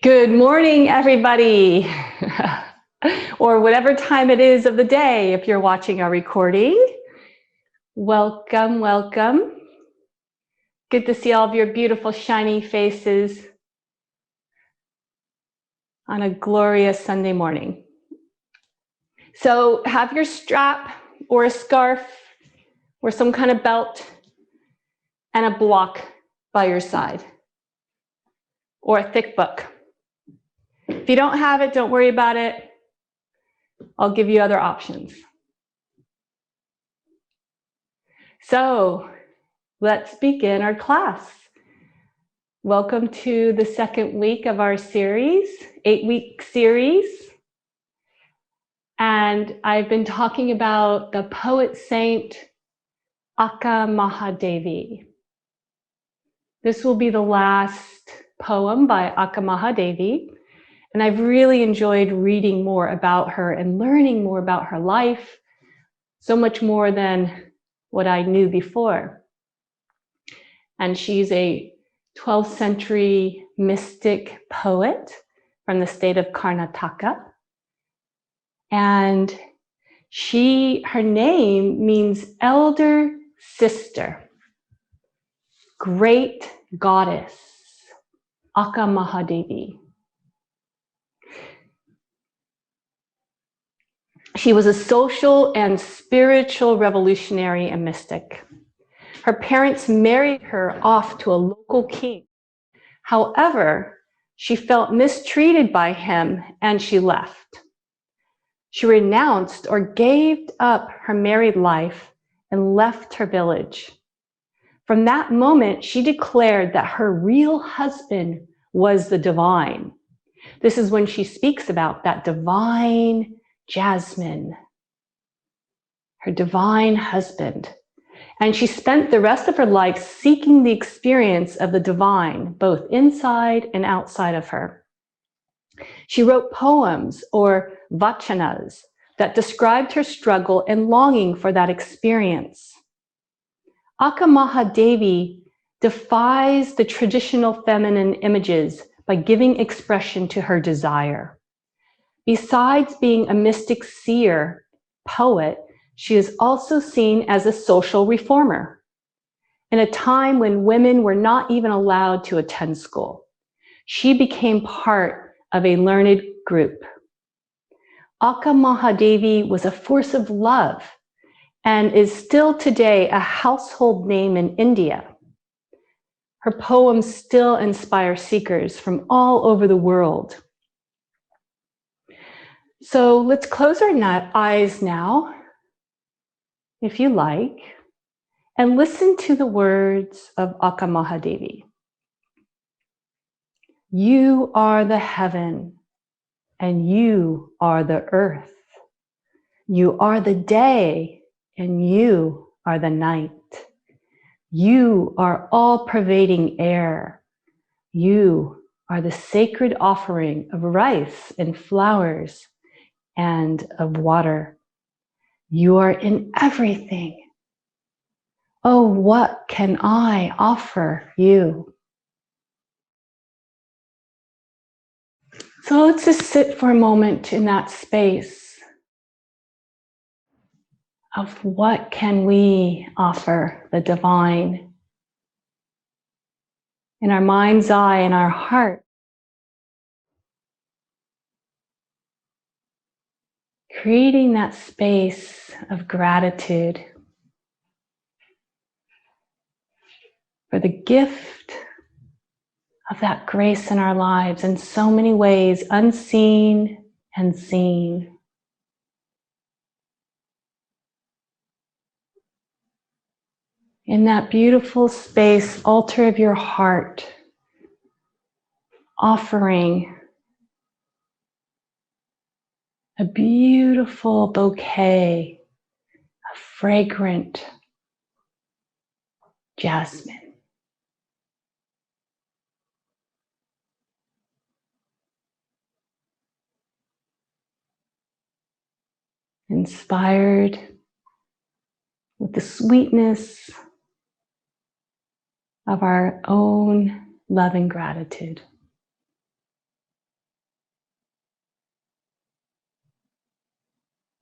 Good morning, everybody, or whatever time it is of the day if you're watching our recording. Welcome, welcome. Good to see all of your beautiful, shiny faces on a glorious Sunday morning. So have your strap or a scarf or some kind of belt and a block by your side, or a thick book. If you don't have it, don't worry about it. I'll give you other options. So let's begin our class. Welcome to the second week of our series, 8-week series. And I've been talking about the poet saint Akkamahadevi. This will be the last poem by Akkamahadevi. And I've really enjoyed reading more about her and learning more about her life, so much more than what I knew before. And she's a 12th century mystic poet from the state of Karnataka. And her name means elder sister, great goddess, Akkamahadevi. She was a social and spiritual revolutionary and mystic. Her parents married her off to a local king. However, she felt mistreated by him and she left. She renounced or gave up her married life and left her village. From that moment, she declared that her real husband was the divine. This is when she speaks about that divine Jasmine, her divine husband. And she spent the rest of her life seeking the experience of the divine, both inside and outside of her. She wrote poems, or Vachanas, that described her struggle and longing for that experience. Akkamahadevi defies the traditional feminine images by giving expression to her desire. Besides being a mystic seer, poet, she is also seen as a social reformer. In a time when women were not even allowed to attend school, she became part of a learned group. Akkamahadevi was a force of love and is still today a household name in India. Her poems still inspire seekers from all over the world. So let's close our eyes now, if you like, and listen to the words of Akkamahadevi. You are the heaven, and you are the earth. You are the day, and you are the night. You are all-pervading air. You are the sacred offering of rice and flowers and of water. You are in everything. Oh, what can I offer you? So let's just sit for a moment in that space of what can we offer the divine in our mind's eye, in our heart. Creating that space of gratitude for the gift of that grace in our lives in so many ways, unseen and seen. In that beautiful space, altar of your heart, offering a beautiful bouquet of fragrant jasmine. Inspired with the sweetness of our own love and gratitude.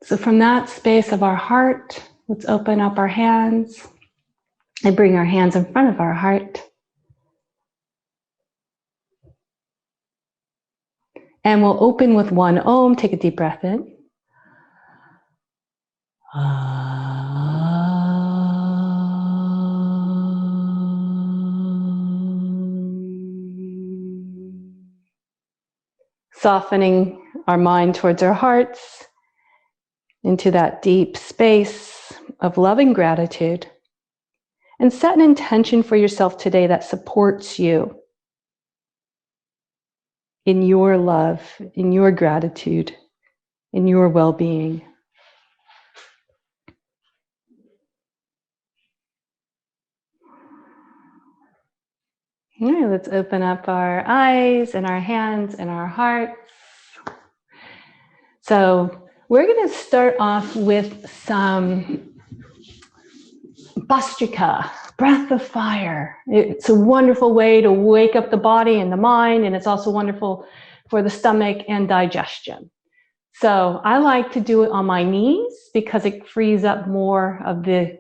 So from that space of our heart, let's open up our hands and bring our hands in front of our heart. And we'll open with one Om. Take a deep breath in. Softening our mind towards our hearts into that deep space of loving gratitude. And set an intention for yourself today that supports you in your love, in your gratitude, in your well-being. All right, let's open up our eyes and our hands and our hearts. So we're going to start off with some Bastrika, breath of fire. It's a wonderful way to wake up the body and the mind, and it's also wonderful for the stomach and digestion. So I like to do it on my knees because it frees up more of the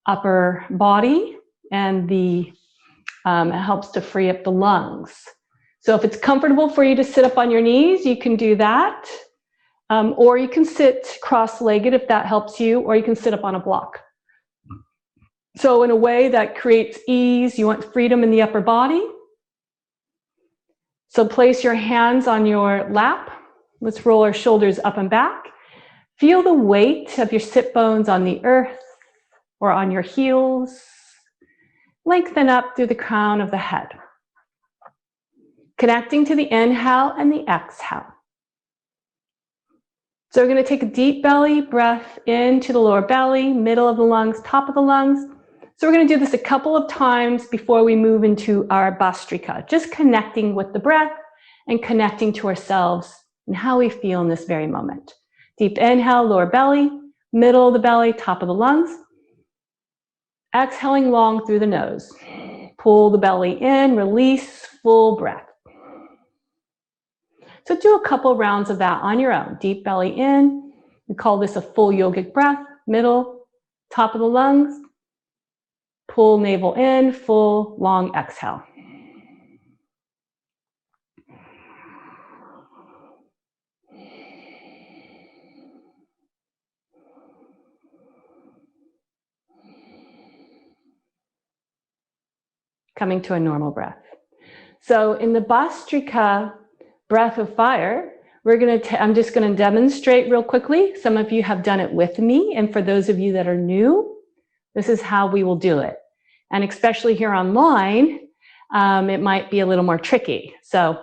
upper body, and it helps to free up the lungs. So if it's comfortable for you to sit up on your knees, you can do that. Or you can sit cross-legged if that helps you, or you can sit up on a block. So in a way that creates ease, you want freedom in the upper body. So place your hands on your lap. Let's roll our shoulders up and back. Feel the weight of your sit bones on the earth or on your heels. Lengthen up through the crown of the head. Connecting to the inhale and the exhale. So we're going to take a deep belly breath into the lower belly, middle of the lungs, top of the lungs. So we're going to do this a couple of times before we move into our Bastrika, just connecting with the breath and connecting to ourselves and how we feel in this very moment. Deep inhale, lower belly, middle of the belly, top of the lungs. Exhaling long through the nose. Pull the belly in, release, full breath. So do a couple rounds of that on your own. Deep belly in. We call this a full yogic breath. Middle, top of the lungs. Pull navel in, full, long exhale. Coming to a normal breath. So in the Bastrika, breath of fire, I'm just going to demonstrate real quickly. Some of you have done it with me, and for those of you that are new, this is how we will do it. And especially here online, it might be a little more tricky. So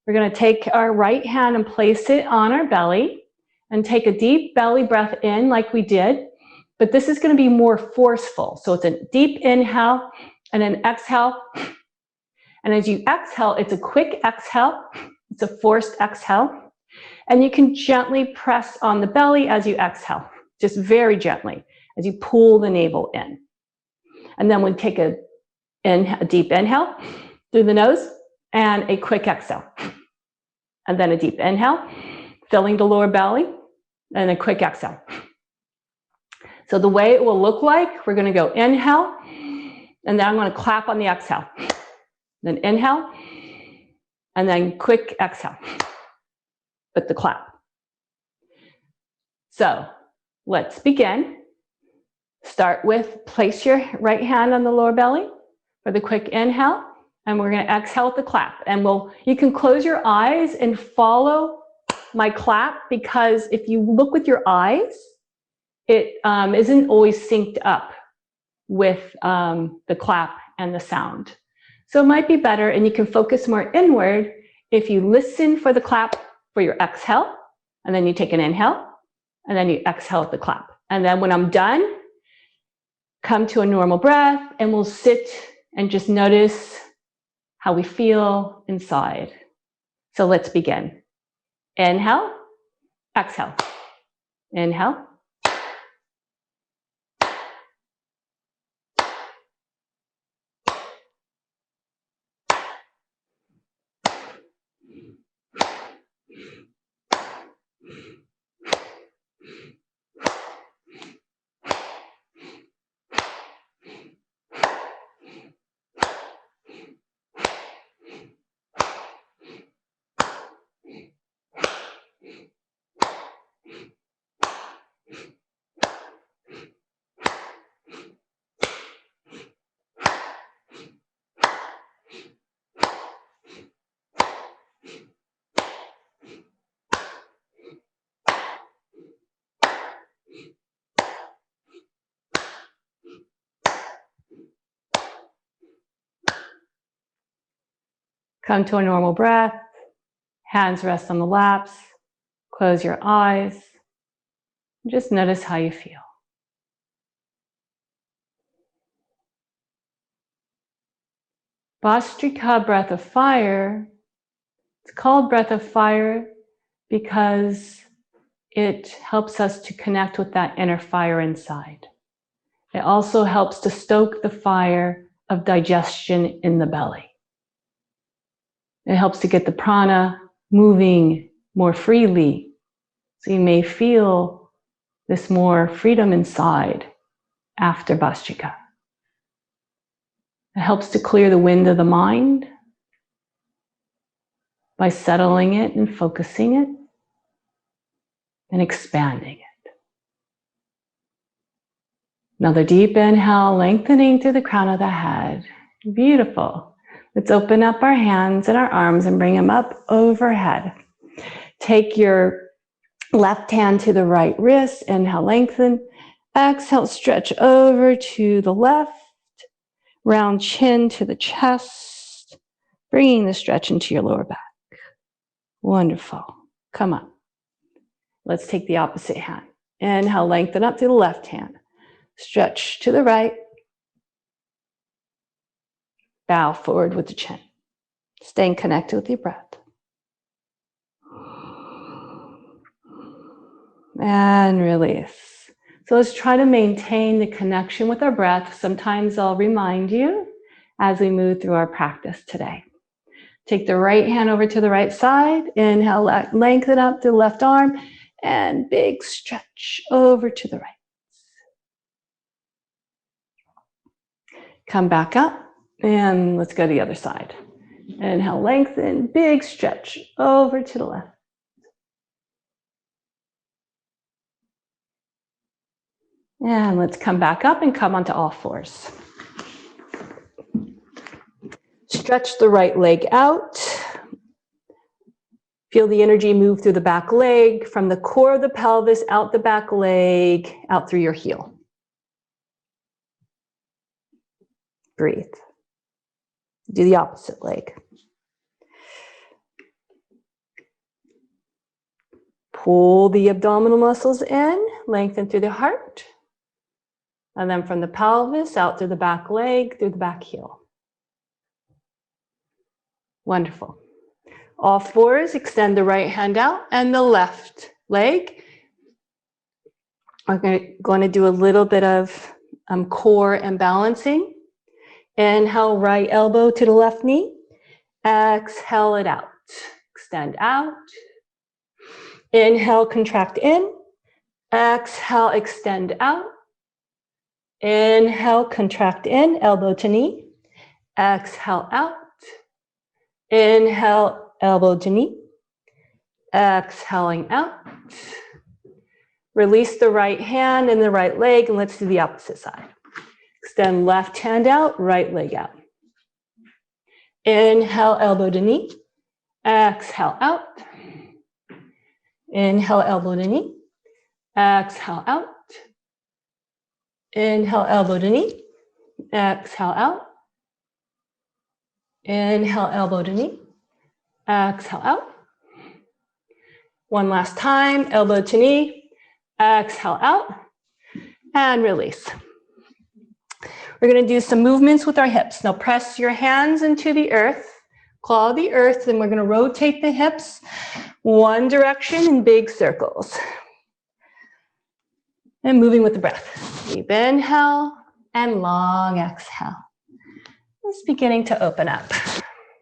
we're going to take our right hand and place it on our belly and take a deep belly breath in like we did, but this is going to be more forceful. So it's a deep inhale and an exhale. And as you exhale, it's a quick exhale. It's a forced exhale. And you can gently press on the belly as you exhale, just very gently as you pull the navel in. And then we take a deep inhale through the nose and a quick exhale. And then a deep inhale, filling the lower belly, and a quick exhale. So the way it will look like, we're going to go inhale, and then I'm going to clap on the exhale. Then inhale, and then quick exhale with the clap. So let's begin. Start with, place your right hand on the lower belly for the quick inhale, and we're going to exhale with the clap. And you can close your eyes and follow my clap, because if you look with your eyes, it isn't always synced up with the clap and the sound. So it might be better, and you can focus more inward if you listen for the clap for your exhale, and then you take an inhale, and then you exhale with the clap. And then when I'm done, come to a normal breath, and we'll sit and just notice how we feel inside. So let's begin. Inhale, exhale. Inhale. Come to a normal breath. Hands rest on the laps. Close your eyes. Just notice how you feel. Bastrika, breath of fire. It's called breath of fire because it helps us to connect with that inner fire inside. It also helps to stoke the fire of digestion in the belly. It helps to get the prana moving more freely. So you may feel this more freedom inside after Bastrika. It helps to clear the wind of the mind by settling it and focusing it and expanding it. Another deep inhale, lengthening through the crown of the head. Beautiful. Let's open up our hands and our arms and bring them up overhead. Take your left hand to the right wrist. Inhale, lengthen. Exhale, stretch over to the left. Round chin to the chest. Bringing the stretch into your lower back. Wonderful. Come up. Let's take the opposite hand. Inhale, lengthen up to the left hand. Stretch to the right. Bow forward with the chin. Staying connected with your breath. And release. So let's try to maintain the connection with our breath. Sometimes I'll remind you as we move through our practice today. Take the right hand over to the right side. Inhale, lengthen up the left arm. And big stretch over to the right. Come back up. And let's go to the other side. Inhale, lengthen, big stretch over to the left. And let's come back up and come onto all fours. Stretch the right leg out. Feel the energy move through the back leg, from the core of the pelvis, out the back leg, out through your heel. Breathe. Do the opposite leg. Pull the abdominal muscles in, lengthen through the heart. And then from the pelvis, out through the back leg, through the back heel. Wonderful. All fours, extend the right hand out and the left leg. We're going to do a little bit of core and balancing. Inhale, right elbow to the left knee. Exhale it out. Extend out. Inhale, contract in. Exhale, extend out. Inhale, contract in, elbow to knee. Exhale out. Inhale, elbow to knee. Exhaling out. Release the right hand and the right leg, and let's do the opposite side. Extend left hand out, right leg out. Inhale, elbow to knee. Exhale out. Inhale, elbow to knee. Exhale out. Inhale, elbow to knee. Exhale out. Inhale, elbow to knee. Exhale out. One last time, elbow to knee. Exhale out. And release. We're going to do some movements with our hips. Now press your hands into the earth. Claw the earth, and we're going to rotate the hips one direction in big circles. And moving with the breath. Deep inhale and long exhale. It's beginning to open up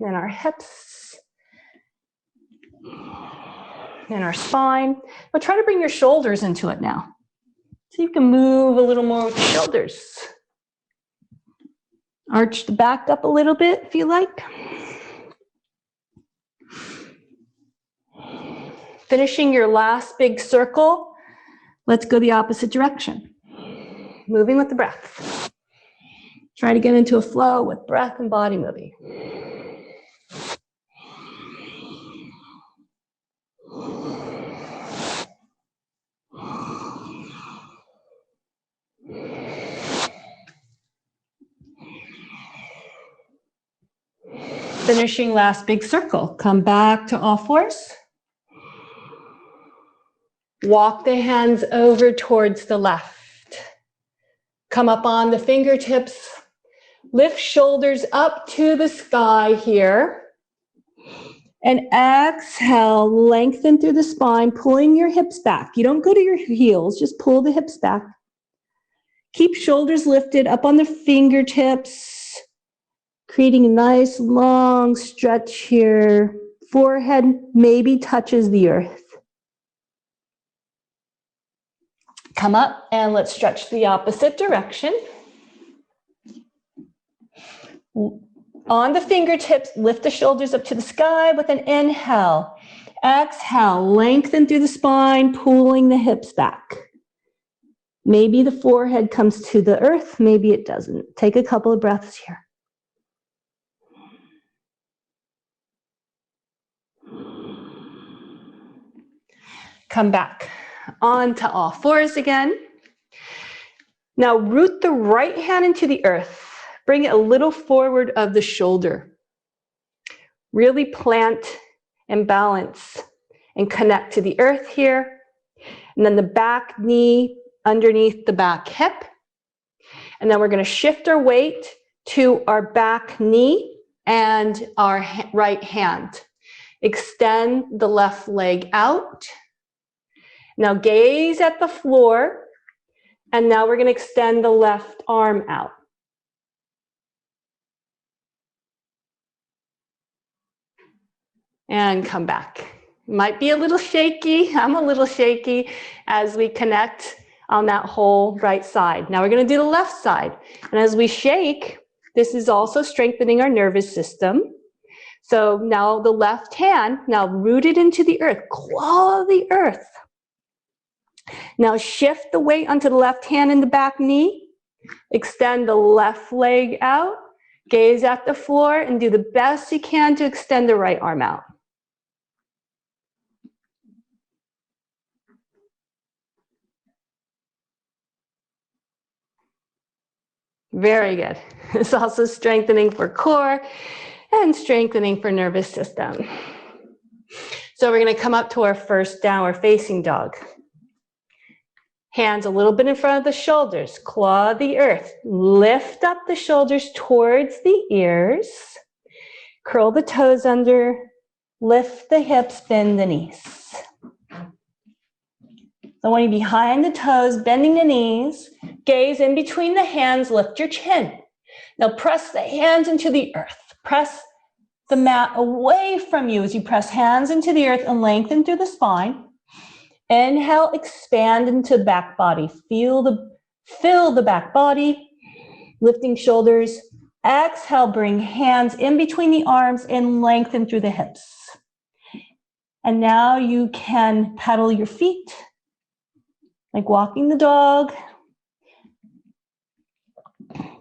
in our hips, in our spine. But try to bring your shoulders into it now. So you can move a little more with the shoulders. Arch the back up a little bit if you like. Finishing your last big circle, let's go the opposite direction. Moving with the breath. Try to get into a flow with breath and body moving. Finishing last big circle. Come back to all fours. Walk the hands over towards the left. Come up on the fingertips. Lift shoulders up to the sky here. And exhale, lengthen through the spine, pulling your hips back. You don't go to your heels, just pull the hips back. Keep shoulders lifted up on the fingertips, creating a nice long stretch here. Forehead maybe touches the earth. Come up and let's stretch the opposite direction. On the fingertips, lift the shoulders up to the sky with an inhale. Exhale, lengthen through the spine, pulling the hips back. Maybe the forehead comes to the earth, maybe it doesn't. Take a couple of breaths here. Come back onto all fours again. Now root the right hand into the earth. Bring it a little forward of the shoulder. Really plant and balance and connect to the earth here. And then the back knee underneath the back hip. And then we're going to shift our weight to our back knee and our right hand. Extend the left leg out. Now gaze at the floor. And now we're going to extend the left arm out. And come back. Might be a little shaky. I'm a little shaky as we connect on that whole right side. Now we're going to do the left side. And as we shake, this is also strengthening our nervous system. So now the left hand, now rooted into the earth, claw the earth. Now shift the weight onto the left hand and the back knee. Extend the left leg out. Gaze at the floor and do the best you can to extend the right arm out. Very good. It's also strengthening for core and strengthening for nervous system. So we're going to come up to our first downward facing dog. Hands a little bit in front of the shoulders. Claw the earth. Lift up the shoulders towards the ears. Curl the toes under. Lift the hips, bend the knees. I want you behind the toes, bending the knees. Gaze in between the hands, lift your chin. Now press the hands into the earth. Press the mat away from you as you press hands into the earth and lengthen through the spine. Inhale, expand into the back body. Fill the back body, lifting shoulders. Exhale, bring hands in between the arms and lengthen through the hips. And now you can pedal your feet, like walking the dog.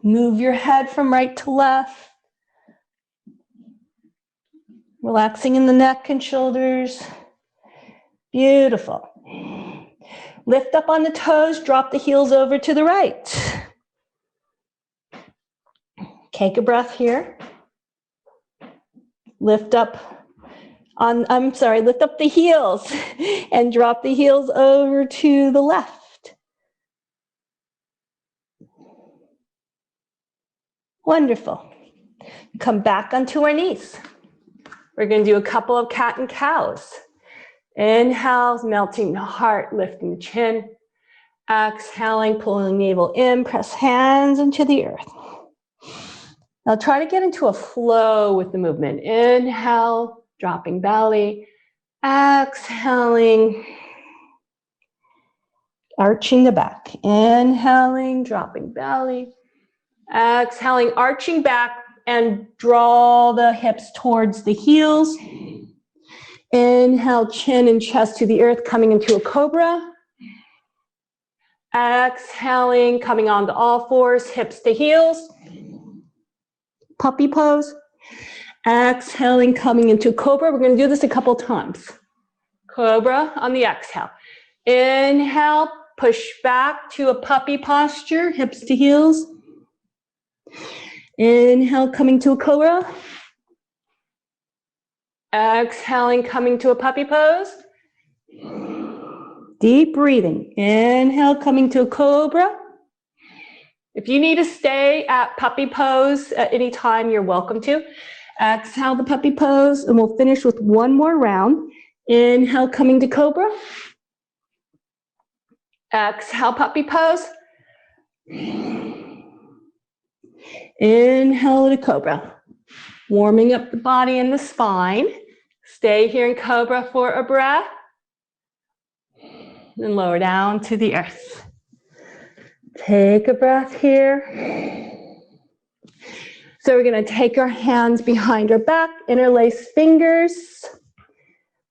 Move your head from right to left. Relaxing in the neck and shoulders. Beautiful. Lift up on the toes, drop the heels over to the right. Take a breath here. Lift up the heels and drop the heels over to the left. Wonderful. Come back onto our knees. We're going to do a couple of cat and cows. Inhale, melting the heart, lifting the chin. Exhaling, pulling the navel in, press hands into the earth. Now try to get into a flow with the movement. Inhale, dropping belly. Exhaling, arching the back. Inhaling, dropping belly. Exhaling, arching back and draw the hips towards the heels. Inhale, chin and chest to the earth, coming into a cobra. Exhaling, coming onto all fours, hips to heels. Puppy pose. Exhaling, coming into cobra. We're going to do this a couple times. Cobra on the exhale. Inhale, push back to a puppy posture, hips to heels. Inhale, coming to a cobra. Exhaling, coming to a puppy pose. Deep breathing. Inhale, coming to a cobra. If you need to stay at puppy pose at any time, you're welcome to. Exhale the puppy pose, and we'll finish with one more round. Inhale, coming to cobra. Exhale, puppy pose. Inhale to cobra. Warming up the body and the spine. Stay here in cobra for a breath. And lower down to the earth. Take a breath here. So we're going to take our hands behind our back, interlace fingers.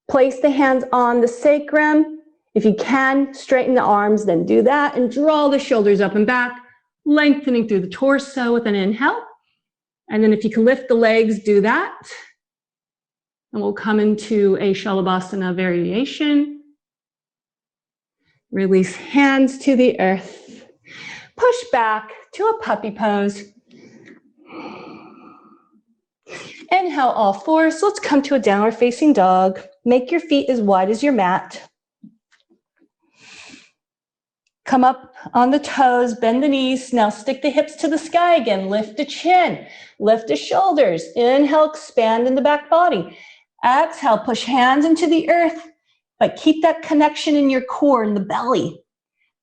Place the hands on the sacrum. If you can, straighten the arms, then do that. And draw the shoulders up and back, lengthening through the torso with an inhale. And then if you can lift the legs, do that. And we'll come into a Shalabhasana variation. Release hands to the earth. Push back to a puppy pose. Inhale all fours. So let's come to a downward facing dog. Make your feet as wide as your mat. Come up on the toes, bend the knees. Now stick the hips to the sky again. Lift the chin, lift the shoulders. Inhale, expand in the back body. Exhale, push hands into the earth, but keep that connection in your core, in the belly.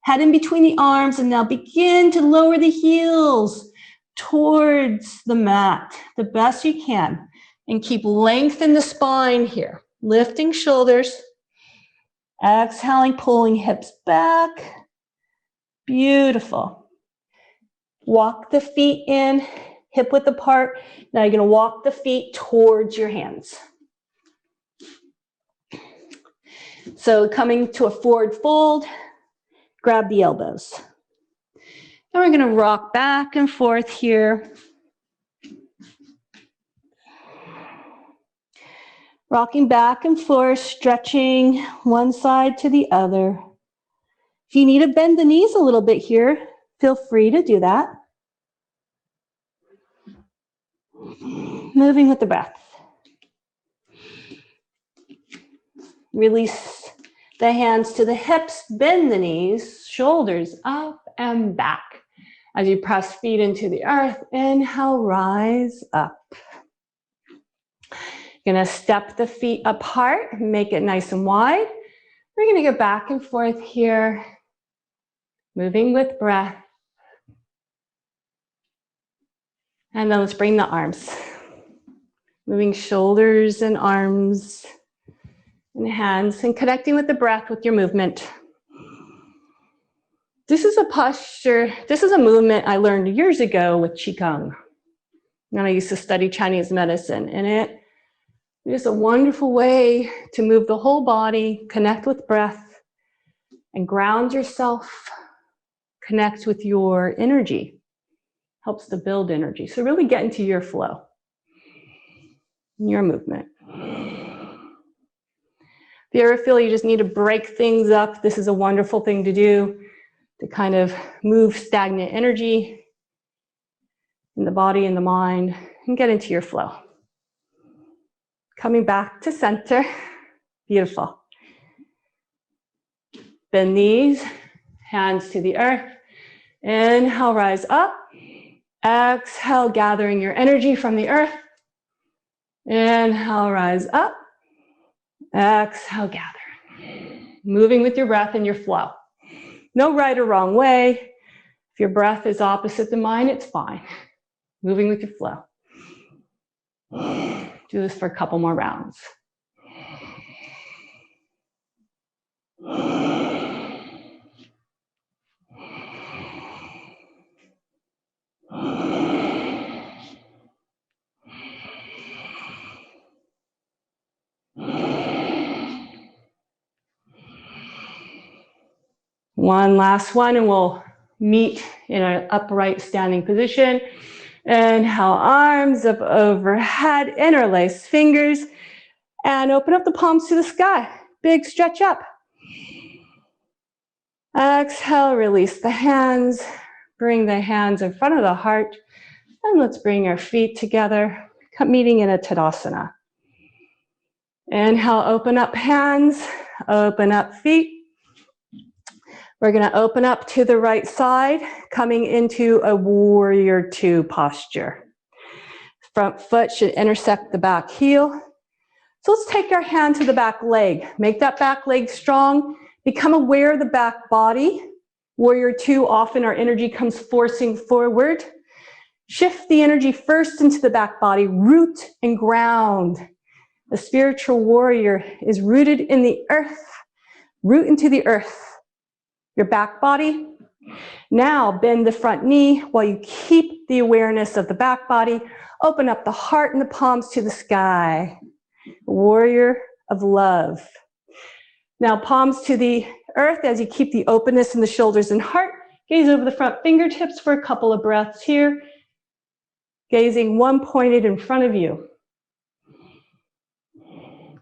Head in between the arms, and now begin to lower the heels towards the mat the best you can. And keep length in the spine here. Lifting shoulders. Exhaling, pulling hips back. Beautiful. Walk the feet in, hip width apart. Now you're going to walk the feet towards your hands. So coming to a forward fold, grab the elbows. Now we're going to rock back and forth here. Rocking back and forth, stretching one side to the other. If you need to bend the knees a little bit here, feel free to do that. Moving with the breath. Release the hands to the hips, bend the knees, shoulders up and back. As you press feet into the earth, inhale, rise up. You're going to step the feet apart, make it nice and wide. We're going to go back and forth here, moving with breath. And then let's bring the arms. Moving shoulders and arms and hands and connecting with the breath with your movement. This is a posture, this is a movement I learned years ago with Qigong. And I used to study Chinese medicine, and it is a wonderful way to move the whole body, connect with breath, and ground yourself, connect with your energy. Helps to build energy. So really get into your flow, your movement. If you ever feel you just need to break things up, this is a wonderful thing to do, to kind of move stagnant energy in the body and the mind and get into your flow. Coming back to center. Beautiful. Bend knees, hands to the earth. Inhale, rise up. Exhale, gathering your energy from the earth. Inhale, rise up. Exhale, gather. Moving with your breath and your flow. No right or wrong way. If your breath is opposite to mine, it's fine. Moving with your flow. Do this for a couple more rounds. One last one, and we'll meet in an upright standing position. Inhale, arms up overhead, interlace fingers, and open up the palms to the sky. Big stretch up. Exhale, release the hands. Bring the hands in front of the heart. And let's bring our feet together, meeting in a Tadasana. Inhale, open up hands, open up feet. We're going to open up to the right side, coming into a warrior two posture. Front foot should intersect the back heel. So let's take our hand to the back leg. Make that back leg strong. Become aware of the back body. Warrior two, often our energy comes forcing forward. Shift the energy first into the back body, root and ground. The spiritual warrior is rooted in the earth. Root into the earth. Your back body. Now bend the front knee while you keep the awareness of the back body. Open up the heart and the palms to the sky. Warrior of love. Now palms to the earth as you keep the openness in the shoulders and heart. Gaze over the front fingertips for a couple of breaths here. Gazing one pointed in front of you.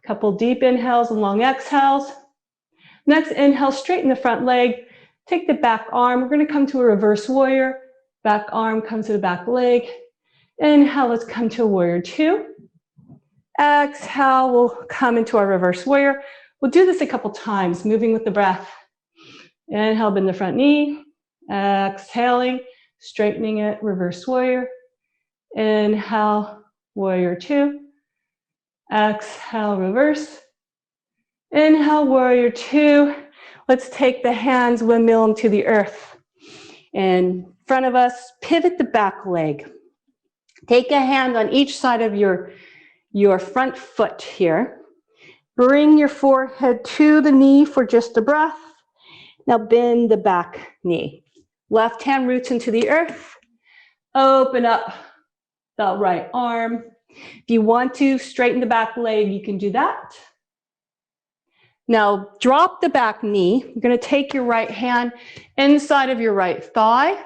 Couple deep inhales and long exhales. Next inhale, straighten the front leg. Take the back arm. We're going to come to a reverse warrior. Back arm comes to the back leg. Inhale, let's come to a warrior two. Exhale, we'll come into our reverse warrior. We'll do this a couple times, moving with the breath. Inhale, bend the front knee. Exhaling, straightening it, reverse warrior. Inhale, warrior two. Exhale, reverse. Inhale, warrior two. Let's take the hands, windmill them to the earth. In front of us, pivot the back leg. Take a hand on each side of your front foot here. Bring your forehead to the knee for just a breath. Now bend the back knee. Left hand roots into the earth. Open up the right arm. If you want to straighten the back leg, you can do that. Now drop the back knee. You're going to take your right hand inside of your right thigh.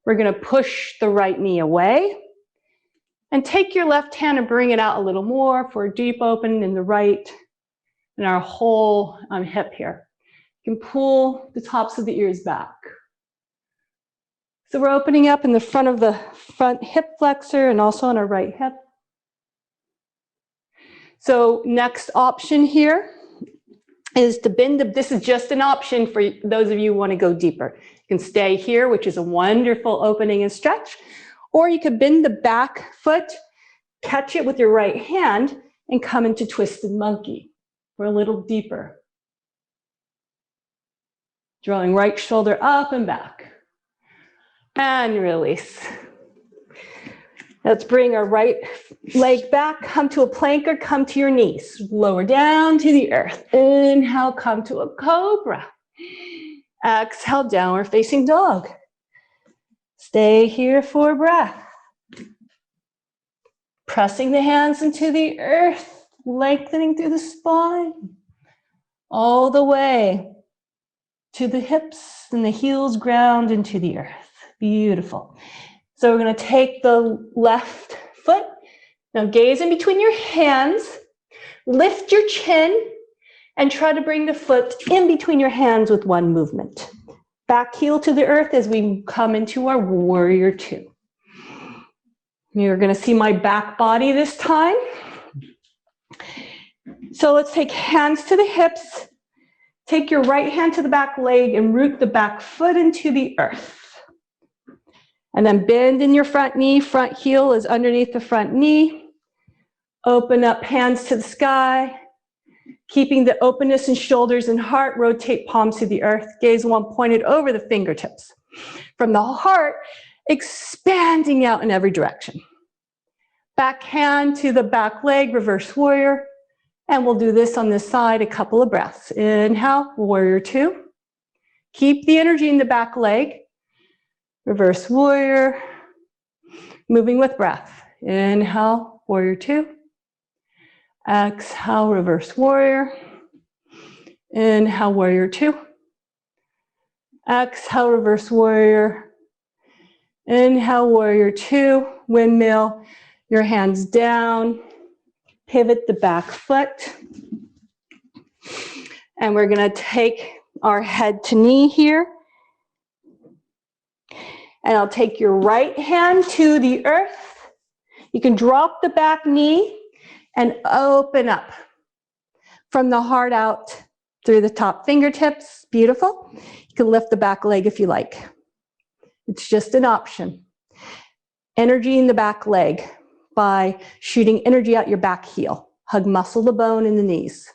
We're going to push the right knee away. And take your left hand and bring it out a little more for a deep open in the right and our whole hip here. You can pull the tops of the ears back. So we're opening up in the front of the front hip flexor and also on our right hip. So next option here is to bend this is just an option for those of you who want to go deeper. You can stay here, which is a wonderful opening and stretch, or you could bend the back foot, catch it with your right hand, and come into twisted monkey. We're a little deeper. Drawing right shoulder up and back. And release. Let's bring our right leg back, come to a plank or come to your knees. Lower down to the earth. Inhale, come to a cobra. Exhale, downward facing dog. Stay here for a breath. Pressing the hands into the earth, lengthening through the spine. All the way to the hips and the heels ground into the earth. Beautiful. So we're going to take the left foot. Now gaze in between your hands. Lift your chin and try to bring the foot in between your hands with one movement. Back heel to the earth as we come into our warrior two. You're going to see my back body this time. So let's take hands to the hips. Take your right hand to the back leg and root the back foot into the earth. And then bend in your front knee. Front heel is underneath the front knee. Open up hands to the sky. Keeping the openness in shoulders and heart, rotate palms to the earth. Gaze one pointed over the fingertips. From the heart, expanding out in every direction. Back hand to the back leg, reverse warrior. And we'll do this on this side a couple of breaths. Inhale, warrior two. Keep the energy in the back leg. Reverse warrior. Moving with breath. Inhale, warrior two. Exhale, reverse warrior. Inhale, warrior two. Exhale, reverse warrior. Inhale, warrior two. Windmill, your hands down. Pivot the back foot. And we're going to take our head to knee here. And I'll take your right hand to the earth. You can drop the back knee and open up. from the heart out through the top fingertips. Beautiful. You can lift the back leg if you like. It's just an option. Energy in the back leg by shooting energy out your back heel. Hug muscle the bone in the knees.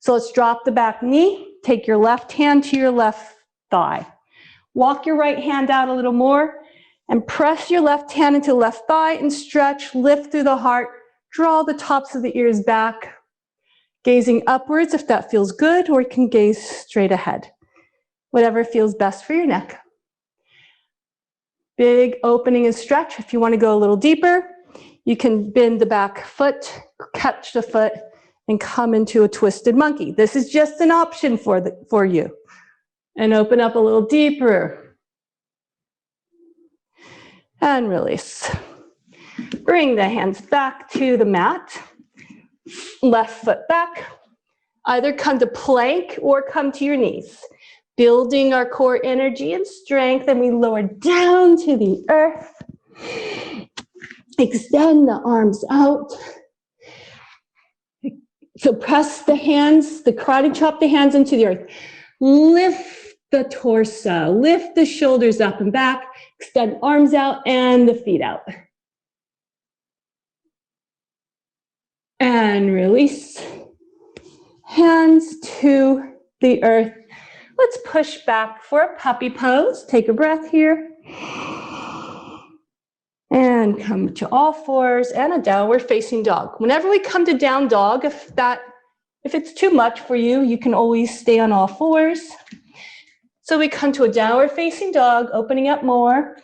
So let's drop the back knee. Take your left hand to your left thigh. Walk your right hand out a little more and press your left hand into the left thigh and stretch, lift through the heart, draw the tops of the ears back, gazing upwards if that feels good, or you can gaze straight ahead. Whatever feels best for your neck. Big opening and stretch. If you want to go a little deeper, you can bend the back foot, catch the foot, and come into a twisted monkey. This is just an option for you. And open up a little deeper. And release. Bring the hands back to the mat. Left foot back. Either come to plank or come to your knees. Building our core energy and strength, and we lower down to the earth. Extend the arms out. So press the hands, the karate chop the hands into the earth. Lift the torso, lift the shoulders up and back, extend arms out and the feet out. And release. Hands to the earth. Let's push back for a puppy pose. Take a breath here. And come to all fours and a downward facing dog. Whenever we come to down dog, if it's too much for you, you can always stay on all fours. So we come to a downward facing dog, opening up more.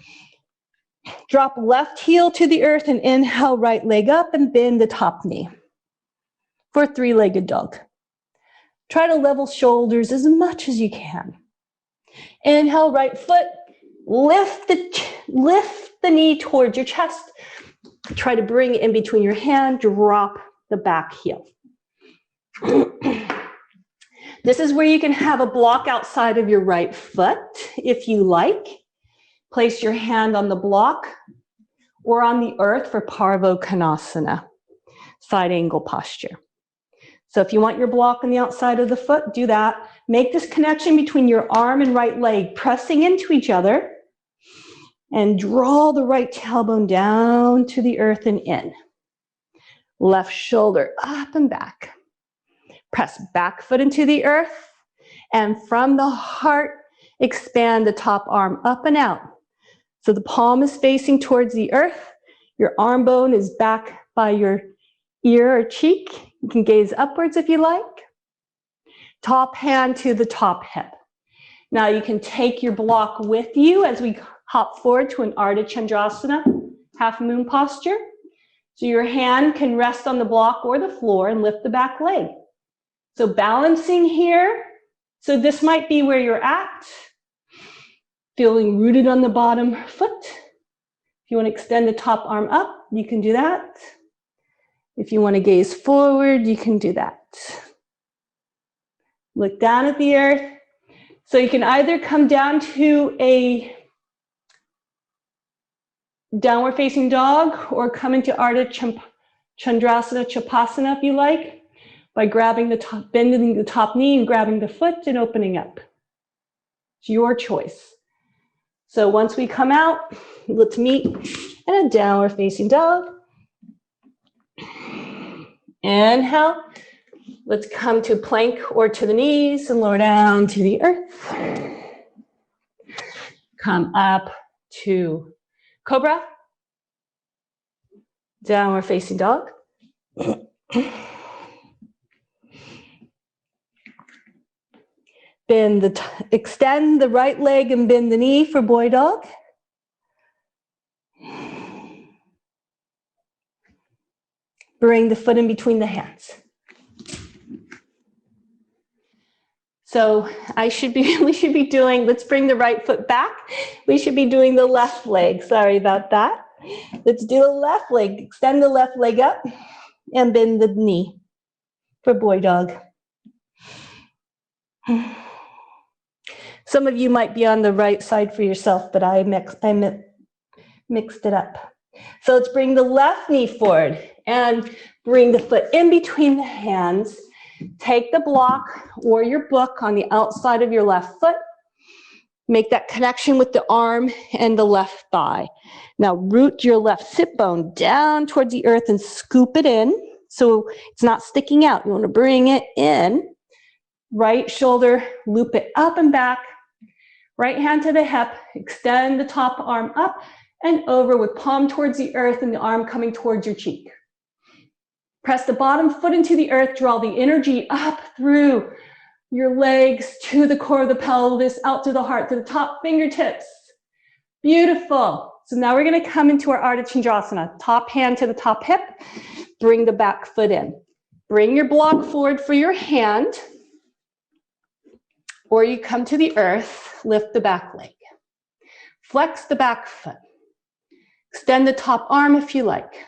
Drop left heel to the earth and inhale right leg up and bend the top knee for a three-legged dog. Try to level shoulders as much as you can. Inhale right foot, lift the knee towards your chest. Try to bring it in between your hand, drop the back heel. This is where you can have a block outside of your right foot if you like. Place your hand on the block or on the earth for Parvo Kanasana, side angle posture. So if you want your block on the outside of the foot, do that. Make this connection between your arm and right leg, pressing into each other, and draw the right tailbone down to the earth and in. Left shoulder up and back. Press back foot into the earth, and from the heart, expand the top arm up and out. So the palm is facing towards the earth. Your arm bone is back by your ear or cheek. You can gaze upwards if you like. Top hand to the top hip. Now you can take your block with you as we hop forward to an Artichandrasana, half moon posture. So your hand can rest on the block or the floor and lift the back leg. So balancing here. So this might be where you're at. Feeling rooted on the bottom foot. If you want to extend the top arm up, you can do that. If you want to gaze forward, you can do that. Look down at the earth. So you can either come down to a downward facing dog or come into Ardha Chandrasana Chapasana if you like, by grabbing the top, bending the top knee and grabbing the foot and opening up. It's your choice. So once we come out, let's meet in a downward facing dog. Inhale. Let's come to plank or to the knees and lower down to the earth. Come up to cobra. Downward facing dog. Extend the right leg and bend the knee for boy dog. Bring the foot in between the hands. So we should be doing, let's bring the right foot back. We should be doing the left leg. Sorry about that. Let's do the left leg. Extend the left leg up and bend the knee for boy dog. Some of you might be on the right side for yourself, but I mixed it up. So let's bring the left knee forward and bring the foot in between the hands Take the block or your book on the outside of your left foot. Make that connection with the arm and the left thigh. Now root your left sit bone down towards the earth and scoop it in so it's not sticking out. You want to bring it in. Right shoulder, loop it up and back. Right hand to the hip, extend the top arm up and over with palm towards the earth and the arm coming towards your cheek. Press the bottom foot into the earth, draw the energy up through your legs to the core of the pelvis, out to the heart, to the top fingertips. Beautiful. So now we're going to come into our Artichandrasana. Top hand to the top hip, bring the back foot in. Bring your block forward for your hand, or you come to the earth, lift the back leg. Flex the back foot. Extend the top arm if you like.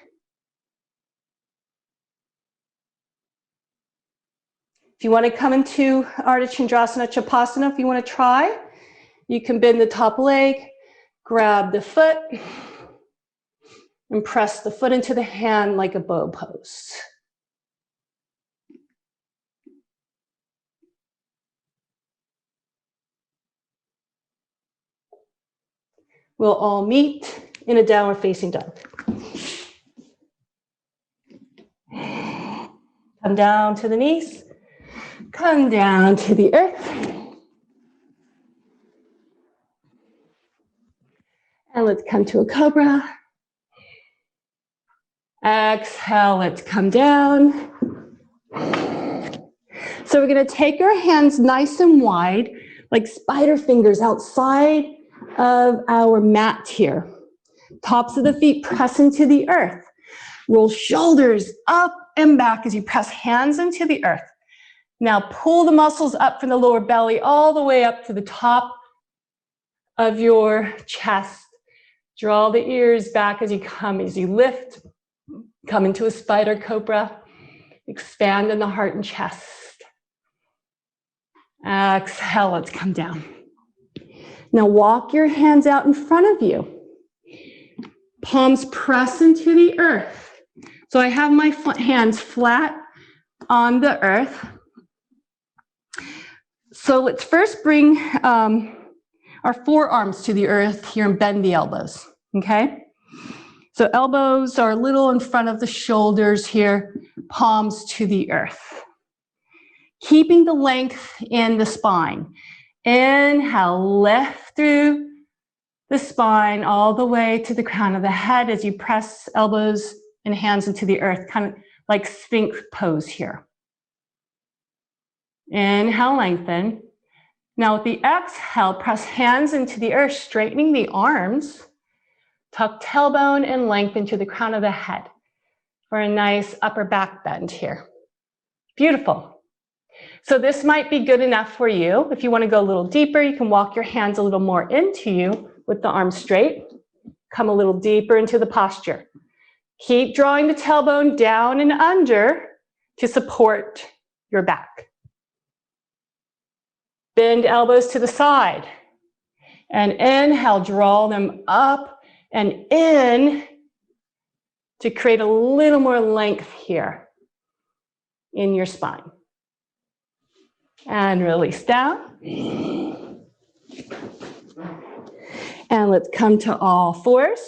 If you want to come into Artichandrasana, Chapasana, if you want to try, you can bend the top leg, grab the foot, and press the foot into the hand like a bow pose. We'll all meet in a Dower Facing Dog. Come down to the knees. Come down to the earth. And let's come to a cobra. Exhale, let's come down. So we're going to take our hands nice and wide, like spider fingers outside of our mat here. Tops of the feet press into the earth. Roll shoulders up and back as you press hands into the earth. Now pull the muscles up from the lower belly all the way up to the top of your chest. Draw the ears back as you lift. Come into a spider cobra. Expand in the heart and chest. Exhale, let's come down. Now walk your hands out in front of you. Palms press into the earth. So I have my hands flat on the earth. So let's first bring our forearms to the earth here and bend the elbows, okay? So elbows are a little in front of the shoulders here, palms to the earth. Keeping the length in the spine. Inhale, lift through the spine all the way to the crown of the head as you press elbows and hands into the earth, kind of like Sphinx pose here. Inhale, lengthen. Now with the exhale, press hands into the earth, straightening the arms. Tuck tailbone and lengthen to the crown of the head for a nice upper back bend here. Beautiful. So this might be good enough for you. If you want to go a little deeper, you can walk your hands a little more into you with the arms straight. Come a little deeper into the posture. Keep drawing the tailbone down and under to support your back. Bend elbows to the side. And inhale, draw them up and in to create a little more length here in your spine. And release down. And let's come to all fours.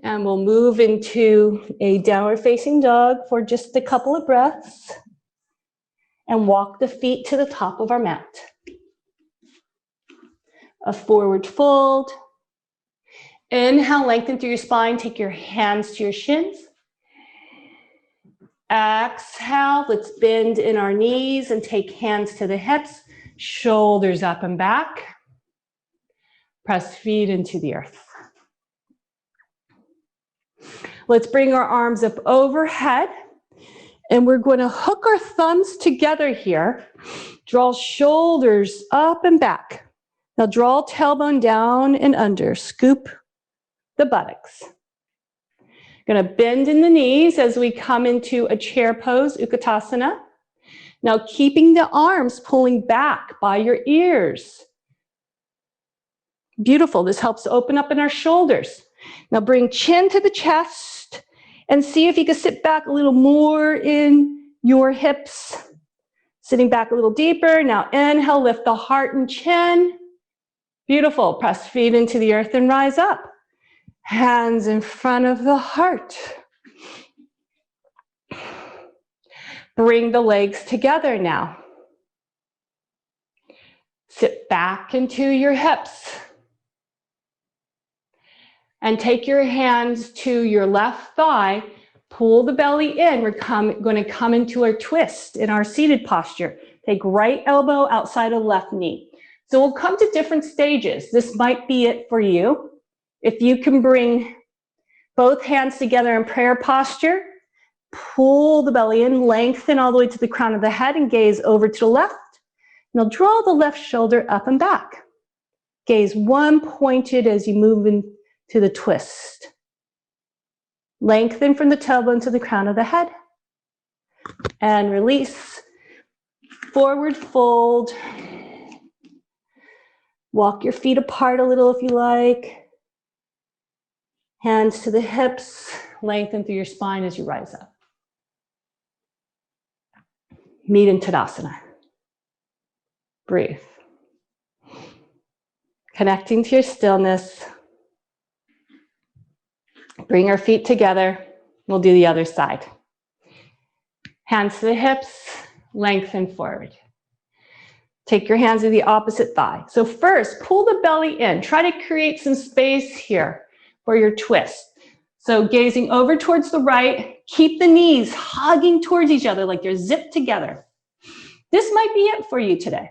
And we'll move into a downward facing dog for just a couple of breaths. And walk the feet to the top of our mat. A forward fold. Inhale, lengthen through your spine. Take your hands to your shins. Exhale, let's bend in our knees and take hands to the hips. Shoulders up and back. Press feet into the earth. Let's bring our arms up overhead. And we're going to hook our thumbs together here. Draw shoulders up and back. Now draw tailbone down and under. Scoop the buttocks. Going to bend in the knees as we come into a chair pose, Ukatasana. Now keeping the arms pulling back by your ears. Beautiful. This helps open up in our shoulders. Now bring chin to the chest And see if you can sit back a little more in your hips. Sitting back a little deeper. Now inhale, lift the heart and chin. Beautiful. Press feet into the earth and rise up. Hands in front of the heart. Bring the legs together now. Sit back into your hips. And take your hands to your left thigh. Pull the belly in. We're going to come into a twist in our seated posture. Take right elbow outside of left knee. So we'll come to different stages. This might be it for you. If you can bring both hands together in prayer posture, pull the belly in, lengthen all the way to the crown of the head and gaze over to the left. Now draw the left shoulder up and back. Gaze one pointed as you move into the twist. Lengthen from the tailbone to the crown of the head. And release. Forward fold. Walk your feet apart a little if you like. Hands to the hips. Lengthen through your spine as you rise up. Meet in Tadasana. Breathe. Connecting to your stillness. Bring our feet together. We'll do the other side. Hands to the hips, lengthen forward. Take your hands to the opposite thigh. So first, pull the belly in. Try to create some space here for your twist. So gazing over towards the right, keep the knees hugging towards each other like they're zipped together. This might be it for you today.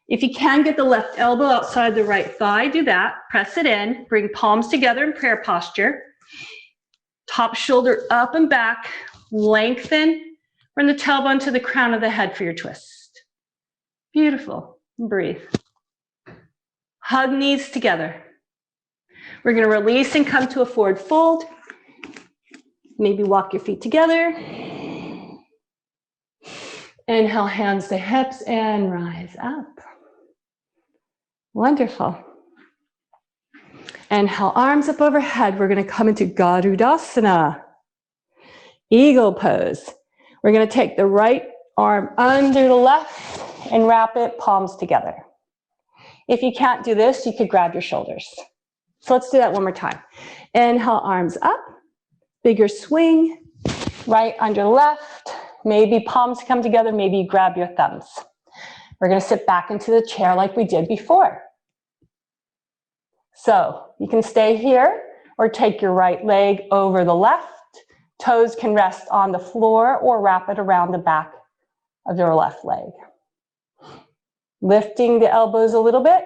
If you can get the left elbow outside the right thigh, do that. Press it in. Bring palms together in prayer posture. Top shoulder up and back. Lengthen from the tailbone to the crown of the head for your twist. Beautiful. Breathe. Hug knees together. We're going to release and come to a forward fold. Maybe walk your feet together. Inhale, hands to hips and rise up. Wonderful. Inhale, arms up overhead. We're going to come into Garudasana. Eagle pose. We're going to take the right arm under the left and wrap it, palms together. If you can't do this, you could grab your shoulders. So let's do that one more time. Inhale, arms up. Bigger swing. Right under left. Maybe palms come together. Maybe you grab your thumbs. We're going to sit back into the chair like we did before. So you can stay here or take your right leg over the left. Toes can rest on the floor or wrap it around the back of your left leg. Lifting the elbows a little bit.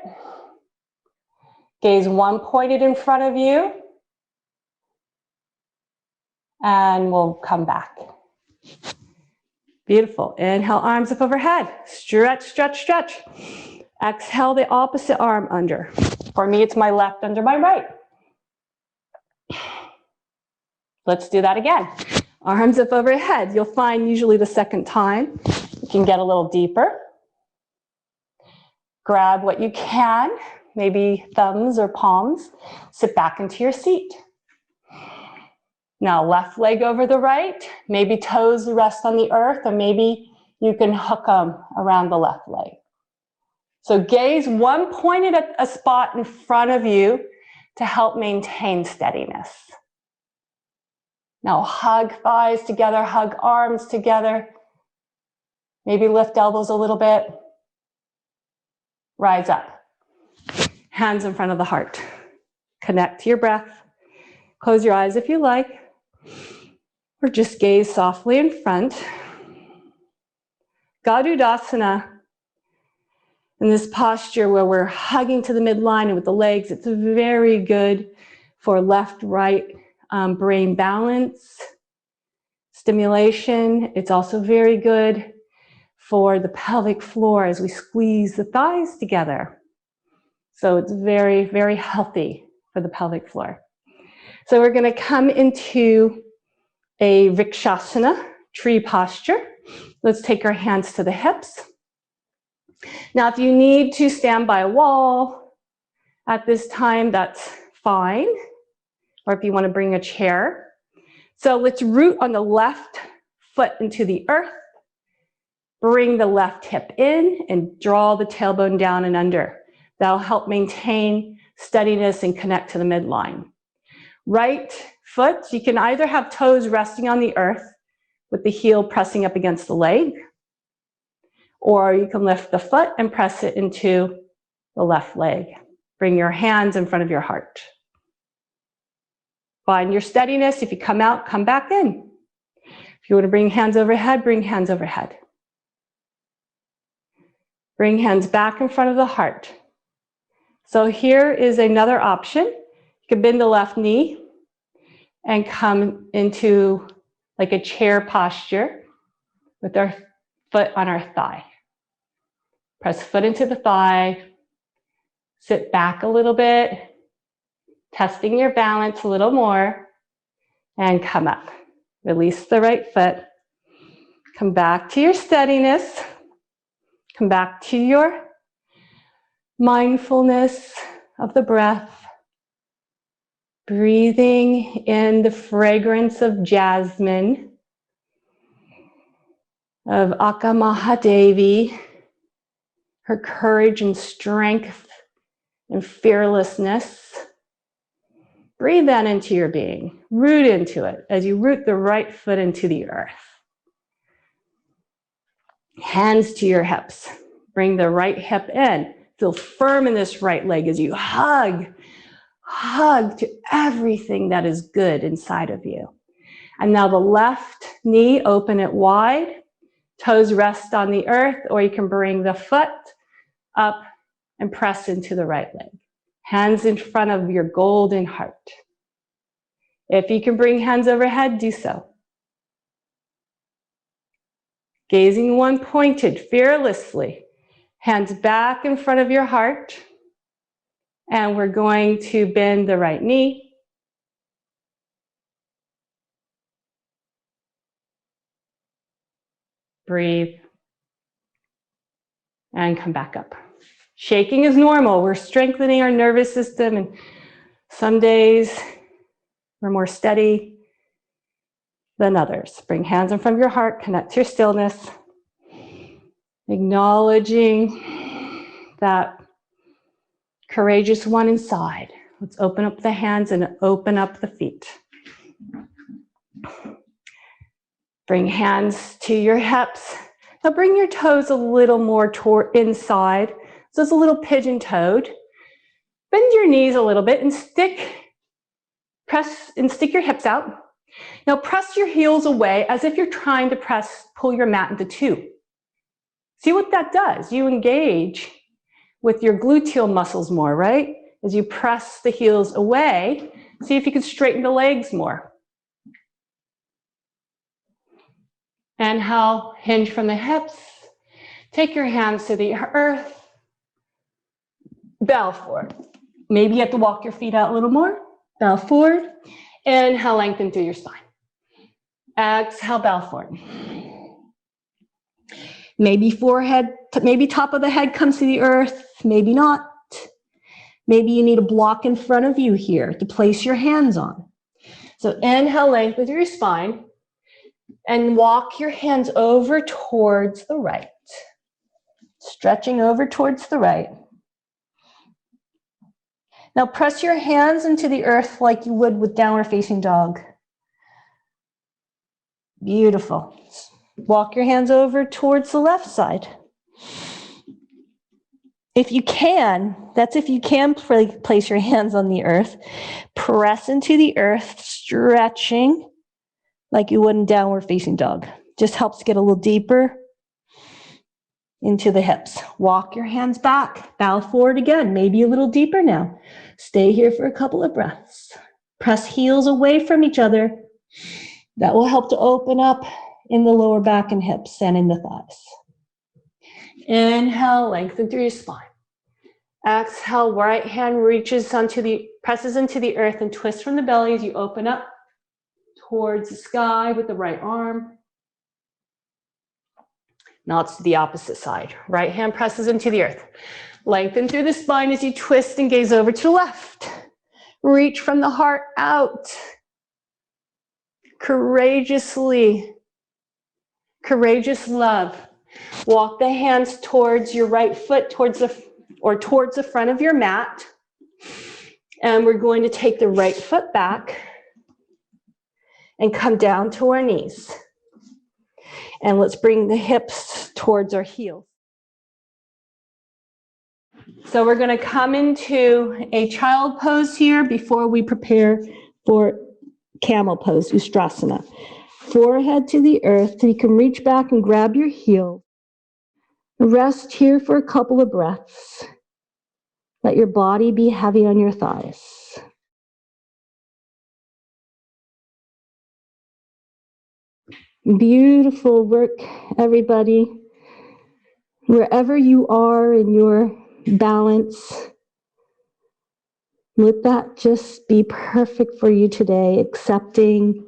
Gaze one pointed in front of you. And we'll come back. Beautiful. Inhale, arms up overhead. Stretch, stretch, stretch. Exhale, the opposite arm under. For me, it's my left under my right. Let's do that again. Arms up overhead. You'll find usually the second time you can get a little deeper. Grab what you can, maybe thumbs or palms. Sit back into your seat. Now left leg over the right. Maybe toes rest on the earth, or maybe you can hook them around the left leg. So gaze one pointed at a spot in front of you to help maintain steadiness. Now hug thighs together, hug arms together. Maybe lift elbows a little bit. Rise up. Hands in front of the heart. Connect to your breath. Close your eyes if you like. Or just gaze softly in front. Garudasana. In this posture where we're hugging to the midline and with the legs, it's very good for left-right brain balance, stimulation. It's also very good for the pelvic floor as we squeeze the thighs together. So it's very, very healthy for the pelvic floor. So we're going to come into a Rikshasana, tree posture. Let's take our hands to the hips. Now, if you need to stand by a wall at this time, that's fine. Or if you want to bring a chair. So let's root on the left foot into the earth. Bring the left hip in and draw the tailbone down and under. That'll help maintain steadiness and connect to the midline. Right foot, you can either have toes resting on the earth with the heel pressing up against the leg, or you can lift the foot and press it into the left leg. Bring your hands in front of your heart. Find your steadiness. If you come out, come back in. If you want to bring hands overhead, bring hands overhead. Bring hands back in front of the heart. So here is another option. You can bend the left knee and come into like a chair posture with our foot on our thigh. Press foot into the thigh. Sit back a little bit, testing your balance a little more, and come up. Release the right foot. Come back to your steadiness. Come back to your mindfulness of the breath. Breathing in the fragrance of jasmine, of Aka Mahadevi, her courage and strength and fearlessness. Breathe that into your being. Root into it as you root the right foot into the earth. Hands to your hips. Bring the right hip in. Feel firm in this right leg as you hug to everything that is good inside of you. And now the left knee, open it wide. Toes rest on the earth, or you can bring the foot up and press into the right leg. Hands in front of your golden heart. If you can bring hands overhead, do so. Gazing one pointed, fearlessly. Hands back in front of your heart. And we're going to bend the right knee. Breathe. And come back up. Shaking is normal. We're strengthening our nervous system, and some days we're more steady than others. Bring hands in front of your heart, connect to your stillness, acknowledging that courageous one inside. Let's open up the hands and open up the feet. Bring hands to your hips. Now bring your toes a little more toward inside. So it's a little pigeon-toed. Bend your knees a little bit and stick your hips out. Now press your heels away as if you're trying to pull your mat into two. See what that does? You engage with your gluteal muscles more, right? As you press the heels away, see if you can straighten the legs more. Inhale, hinge from the hips. Take your hands to the earth. Bow forward. Maybe you have to walk your feet out a little more. Bow forward. Inhale, lengthen through your spine. Exhale, bow forward. Maybe forehead, maybe top of the head comes to the earth, maybe not. Maybe you need a block in front of you here to place your hands on. So inhale, lengthen through your spine, and walk your hands over towards the right. Stretching over towards the right. Now press your hands into the earth like you would with Dower Facing Dog. Beautiful. Walk your hands over towards the left side. If you can, that's if you can place your hands on the earth. Press into the earth, stretching like you would in Dower Facing Dog. Just helps get a little deeper into the hips. Walk your hands back. Bow forward again, maybe a little deeper now. Stay here for a couple of breaths. Press heels away from each other. That will help to open up in the lower back and hips and in the thighs. Inhale, lengthen through your spine. Exhale, right hand presses into the earth and twists from the belly as you open up towards the sky with the right arm. Now it's to the opposite side. Right hand presses into the earth. Lengthen through the spine as you twist and gaze over to the left. Reach from the heart out. courageously, courageous love. Walk the hands towards your right foot, towards the front of your mat. And we're going to take the right foot back and come down to our knees. And let's bring the hips towards our heels. So we're going to come into a child pose here before we prepare for camel pose, Ukatasana. Forehead to the earth, so you can reach back and grab your heel. Rest here for a couple of breaths. Let your body be heavy on your thighs. Beautiful work, everybody. Wherever you are in your balance, let that just be perfect for you today, accepting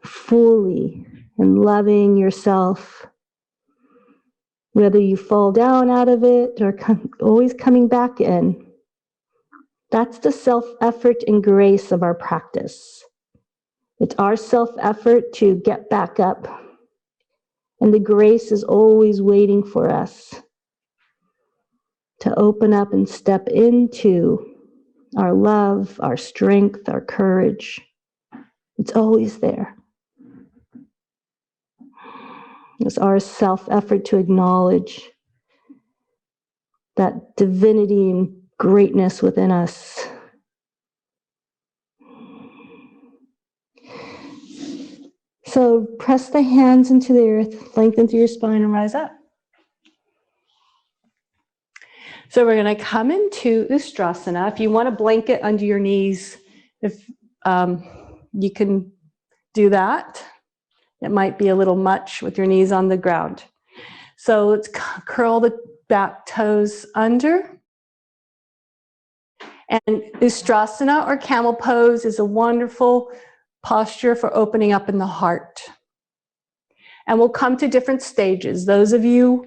fully and loving yourself, whether you fall down out of it or always coming back in. That's the self-effort and grace of our practice. It's our self-effort to get back up, and the grace is always waiting for us to open up and step into our love, our strength, our courage. It's always there. It's our self-effort to acknowledge that divinity and greatness within us. So press the hands into the earth, lengthen through your spine and rise up. So we're going to come into Ukatasana. If you want a blanket under your knees, if you can do that. It might be a little much with your knees on the ground. So let's curl the back toes under. And Ukatasana or camel pose is a wonderful posture for opening up in the heart. And we'll come to different stages. Those of you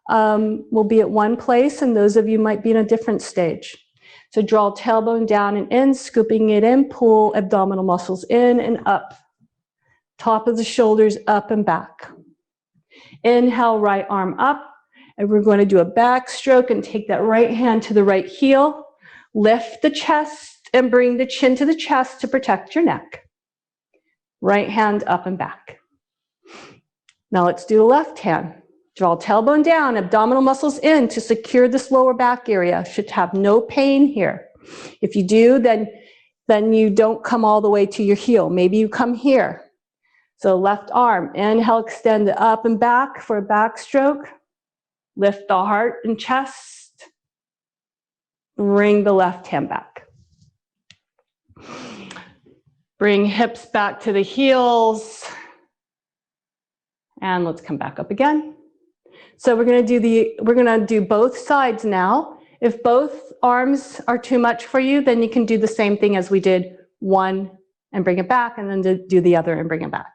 will be at one place, and those of you might be in a different stage. So draw tailbone down and in, scooping it in, pull abdominal muscles in and up. Top of the shoulders up and back. Inhale, right arm up, and we're going to do a back stroke and take that right hand to the right heel. Lift the chest and bring the chin to the chest to protect your neck. Right hand up and back. Now let's do the left hand. Draw tailbone down, abdominal muscles in to secure this lower back area. Should have no pain here. If you do, then you don't come all the way to your heel. Maybe you come here. So left arm, inhale, extend it up and back for a back stroke. Lift the heart and chest. Bring the left hand back. Bring hips back to the heels. And let's come back up again. So we're going to do both sides now. If both arms are too much for you, then you can do the same thing as we did, one and bring it back, and then do the other and bring it back.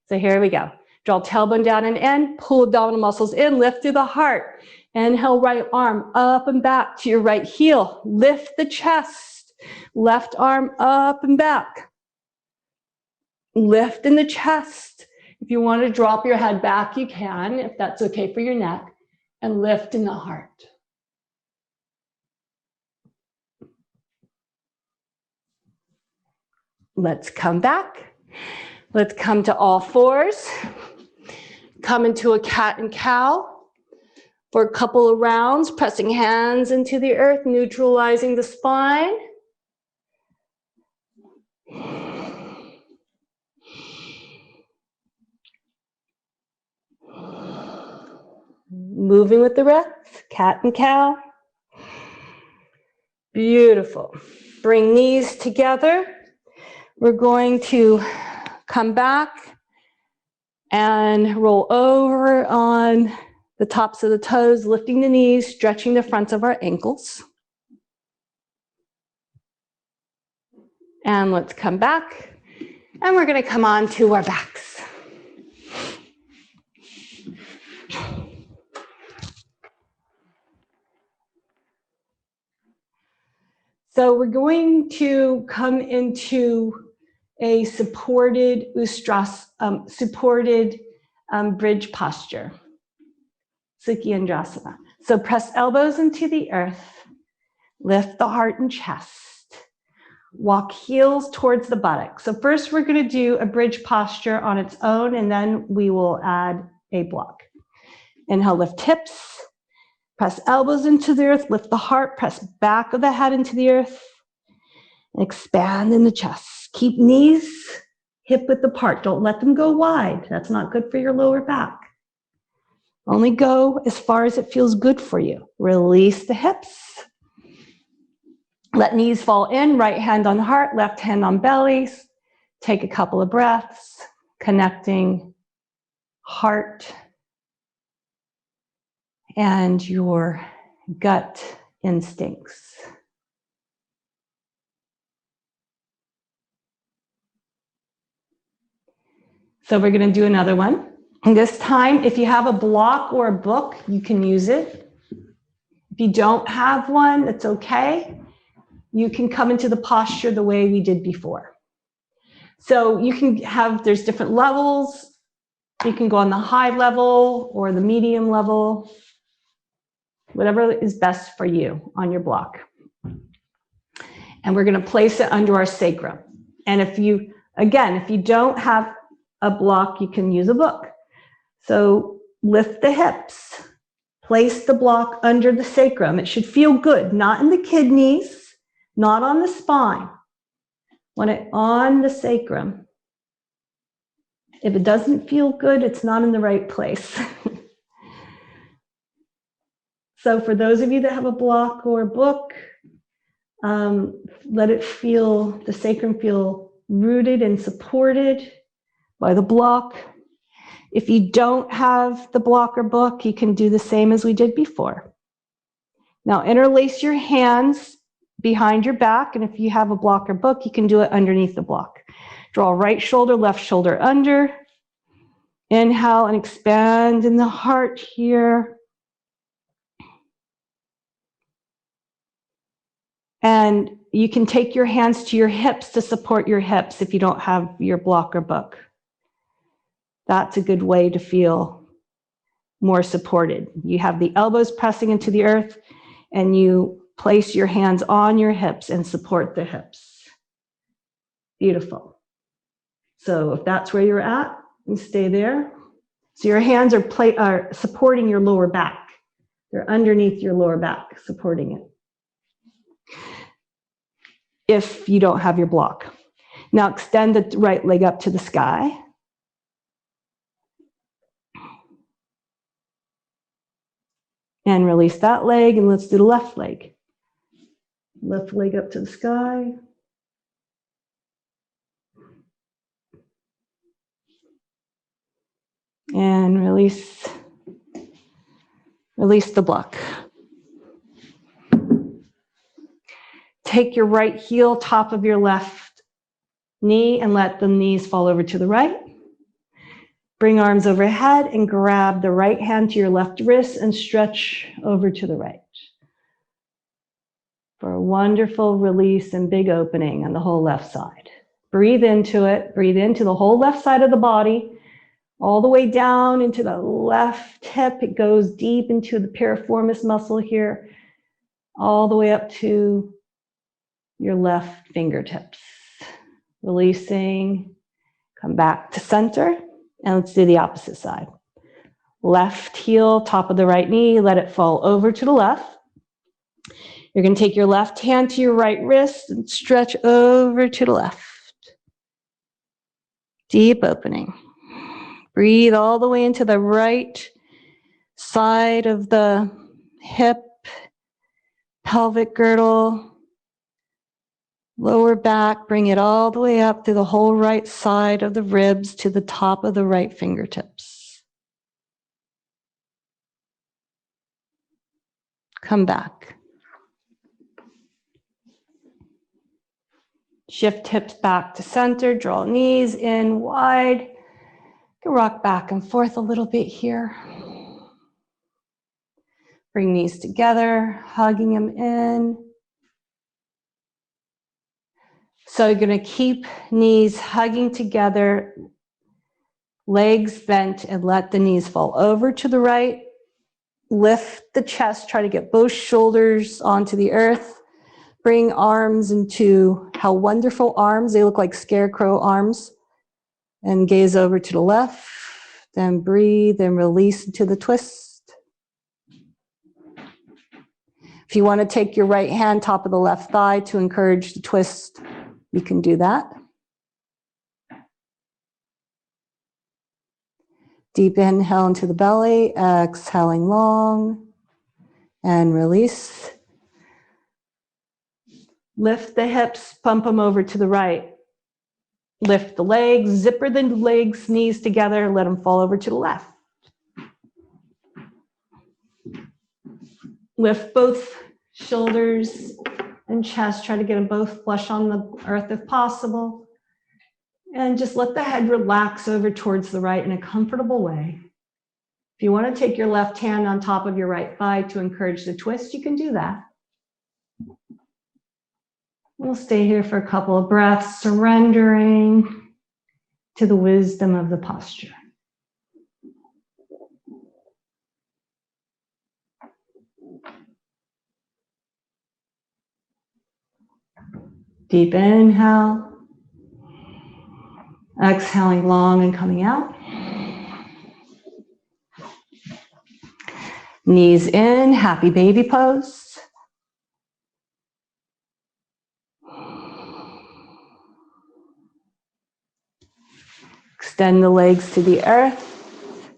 So here we go. Draw tailbone down and in, pull abdominal muscles in, lift through the heart. Inhale, right arm up and back to your right heel. Lift the chest. Left arm up and back. Lift in the chest. If you want to drop your head back, you can, if that's okay for your neck. And lift in the heart. Let's come back. Let's come to all fours. Come into a cat and cow for a couple of rounds, pressing hands into the earth, neutralizing the spine. Moving with the breath, cat and cow. Beautiful. Bring knees together. We're going to come back and roll over on the tops of the toes, lifting the knees, stretching the fronts of our ankles. And let's come back. And we're going to come on to our backs. So we're going to come into a supported bridge posture, Andrasana. So press elbows into the earth, lift the heart and chest, walk heels towards the buttocks. So first we're going to do a bridge posture on its own, and then we will add a block. Inhale, lift hips, press elbows into the earth, lift the heart, press back of the head into the earth, and expand in the chest. Keep knees hip width apart. Don't let them go wide. That's not good for your lower back. Only go as far as it feels good for you. Release the hips. Let knees fall in, right hand on heart, left hand on bellies. Take a couple of breaths, connecting heart and your gut instincts. So we're going to do another one. And this time, if you have a block or a book, you can use it. If you don't have one, that's okay. You can come into the posture the way we did before. So you can have, there's different levels. You can go on the high level or the medium level, whatever is best for you on your block. And we're going to place it under our sacrum. And if you don't have a block, you can use a book. So lift the hips, place the block under the sacrum. It should feel good, not in the kidneys, not on the spine. Want it on the sacrum. If it doesn't feel good, it's not in the right place. So for those of you that have a block or a book, let it feel, the sacrum feel rooted and supported by the block. If you don't have the block or book, you can do the same as we did before. Now interlace your hands behind your back, and if you have a block or book, you can do it underneath the block. Draw right shoulder, left shoulder under. Inhale and expand in the heart here. And you can take your hands to your hips to support your hips if you don't have your block or book. That's a good way to feel more supported. You have the elbows pressing into the earth, and you place your hands on your hips and support the hips. Beautiful. So if that's where you're at, you stay there. So your hands are supporting your lower back. They're underneath your lower back, supporting it. If you don't have your block. Now extend the right leg up to the sky. And release that leg, and let's do the left leg. Left leg up to the sky. And release the block. Take your right heel, top of your left knee, and let the knees fall over to the right. Bring arms overhead and grab the right hand to your left wrist and stretch over to the right. For a wonderful release and big opening on the whole left side. Breathe into it. Breathe into the whole left side of the body, all the way down into the left hip. It goes deep into the piriformis muscle here, all the way up to your left fingertips. Releasing, come back to center. And let's do the opposite side. Left heel, top of the right knee, let it fall over to the left. You're going to take your left hand to your right wrist and stretch over to the left. Deep opening. Breathe all the way into the right side of the hip, pelvic girdle, lower back. Bring it all the way up through the whole right side of the ribs to the top of the right fingertips. Come back. Shift hips back to center, draw knees in wide. You can rock back and forth a little bit here. Bring knees together, hugging them in. So you're going to keep knees hugging together, legs bent, and let the knees fall over to the right. Lift the chest, try to get both shoulders onto the earth. Bring arms into how wonderful arms, they look like scarecrow arms. And gaze over to the left, then breathe and release into the twist. If you want to take your right hand, top of the left thigh to encourage the twist, you can do that. Deep inhale into the belly, exhaling long, and release. Lift the hips, pump them over to the right. Lift the legs, zipper the legs, knees together, let them fall over to the left. Lift both shoulders and chest, try to get them both flush on the earth if possible. And just let the head relax over towards the right in a comfortable way. If you want to take your left hand on top of your right thigh to encourage the twist, you can do that. We'll stay here for a couple of breaths, surrendering to the wisdom of the posture. Deep inhale. Exhaling long and coming out. Knees in, happy baby pose. Extend the legs to the earth.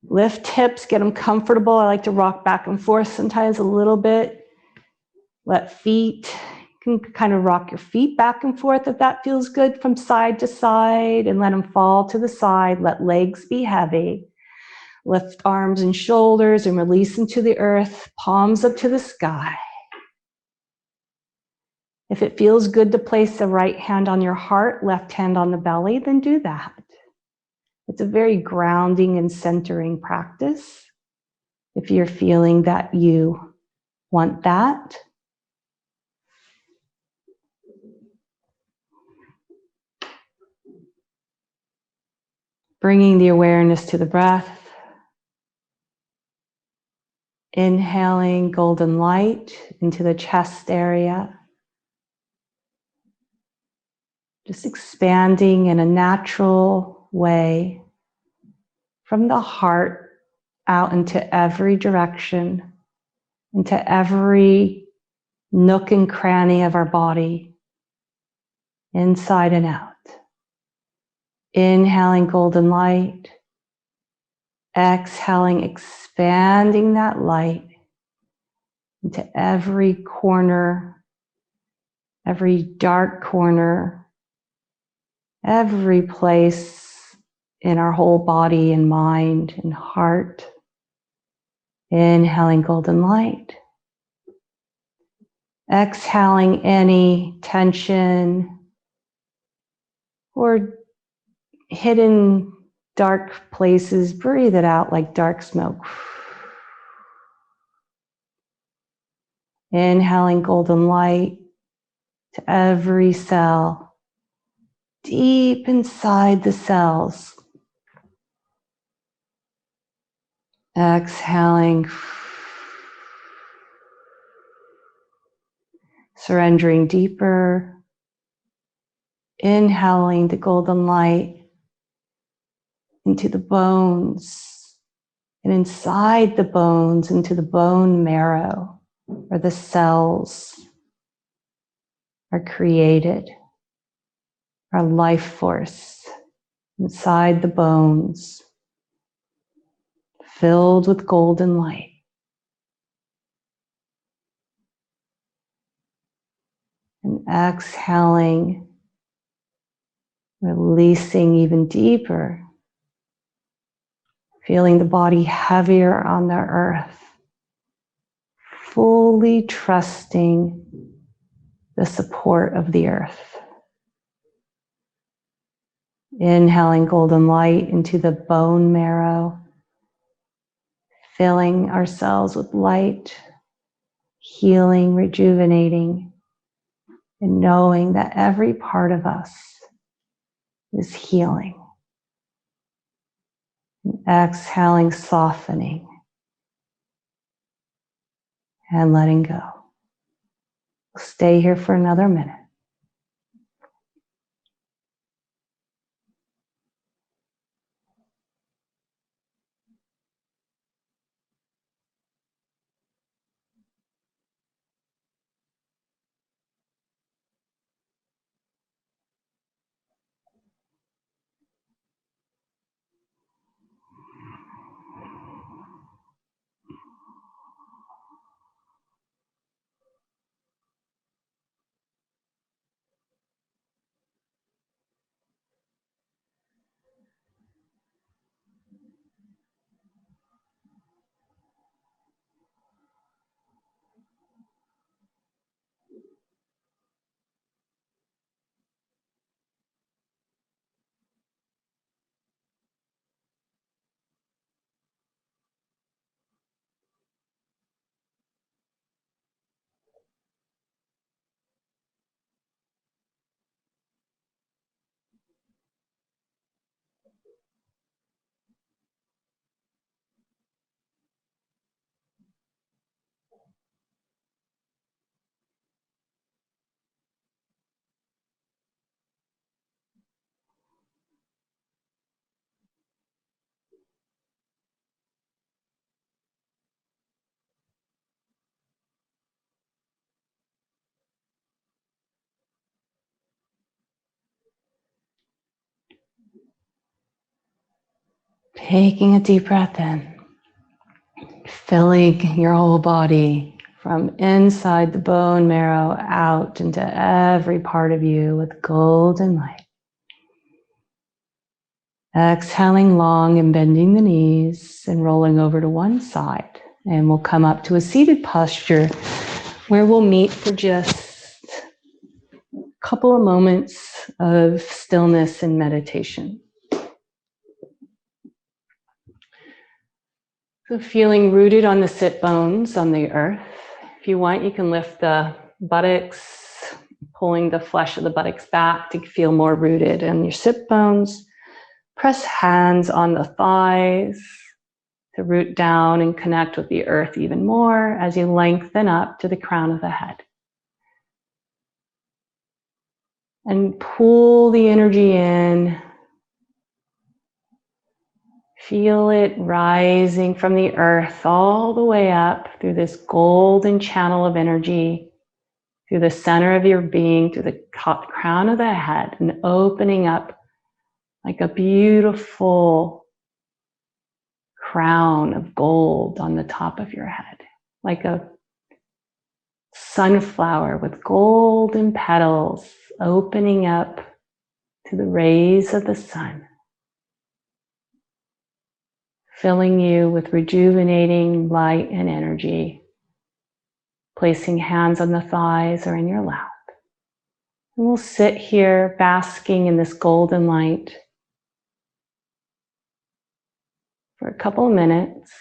Lift hips, get them comfortable. I like to rock back and forth sometimes a little bit. Let feet, you can kind of rock your feet back and forth if that feels good from side to side and let them fall to the side. Let legs be heavy. Lift arms and shoulders and release into the earth, palms up to the sky. If it feels good to place the right hand on your heart, left hand on the belly, then do that. It's a very grounding and centering practice. If you're feeling that you want that. Bringing the awareness to the breath. Inhaling golden light into the chest area. Just expanding in a natural way from the heart out into every direction, into every nook and cranny of our body, inside and out. Inhaling golden light, exhaling, expanding that light into every corner, every dark corner, every place in our whole body and mind and heart. Inhaling golden light. Exhaling any tension or hidden dark places. Breathe it out like dark smoke. Inhaling golden light to every cell, deep inside the cells. Exhaling, surrendering deeper. Inhaling the golden light into the bones and inside the bones into the bone marrow where the cells are created, our life force inside the bones, filled with golden light. And exhaling, releasing even deeper, feeling the body heavier on the earth, fully trusting the support of the earth. Inhaling golden light into the bone marrow, filling ourselves with light, healing, rejuvenating. and knowing that every part of us is healing. And exhaling, softening, and letting go. Stay here for another minute. Taking a deep breath in, filling your whole body from inside the bone marrow out into every part of you with golden light. Exhaling long and bending the knees and rolling over to one side. And we'll come up to a seated posture where we'll meet for just a couple of moments of stillness and meditation. So feeling rooted on the sit bones on the earth. If you want, you can lift the buttocks, pulling the flesh of the buttocks back to feel more rooted in your sit bones. Press hands on the thighs to root down and connect with the earth even more as you lengthen up to the crown of the head. And pull the energy in. Feel it rising from the earth all the way up through this golden channel of energy, through the center of your being, through the crown of the head, and opening up like a beautiful crown of gold on the top of your head, like a sunflower with golden petals opening up to the rays of the sun, filling you with rejuvenating light and energy, placing hands on the thighs or in your lap. And we'll sit here basking in this golden light for a couple of minutes.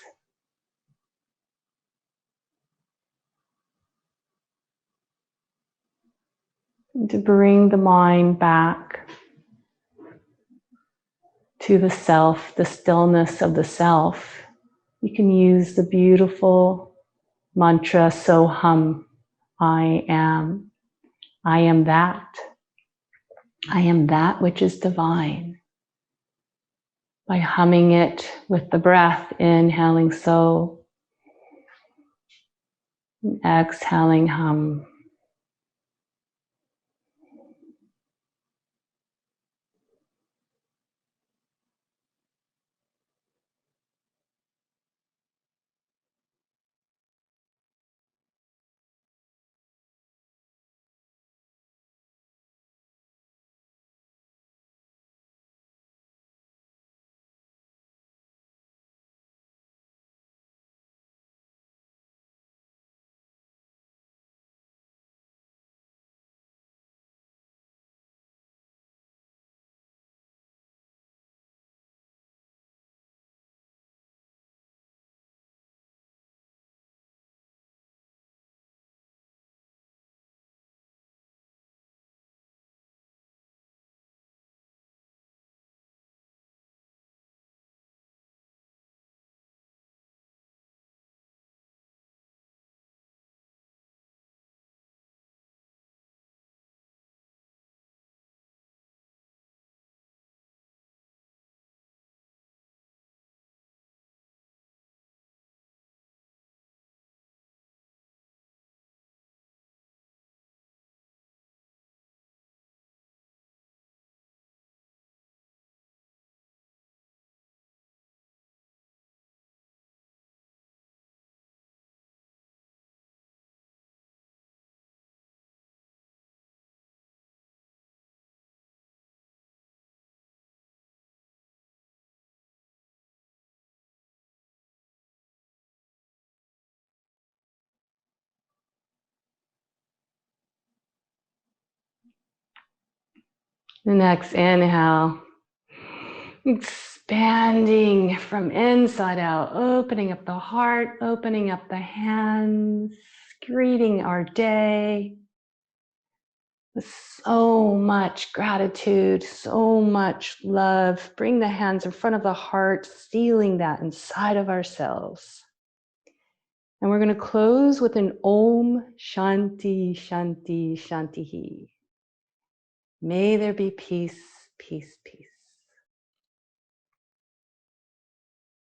And to bring the mind back to the self, the stillness of the self, you can use the beautiful mantra, so hum, I am that. I am that which is divine. By humming it with the breath, inhaling so, and exhaling hum. The next inhale, expanding from inside out, opening up the heart, opening up the hands, greeting our day with so much gratitude, so much love. Bring the hands in front of the heart, sealing that inside of ourselves. And we're going to close with an Om Shanti Shanti Shantihi. May there be peace, peace, peace.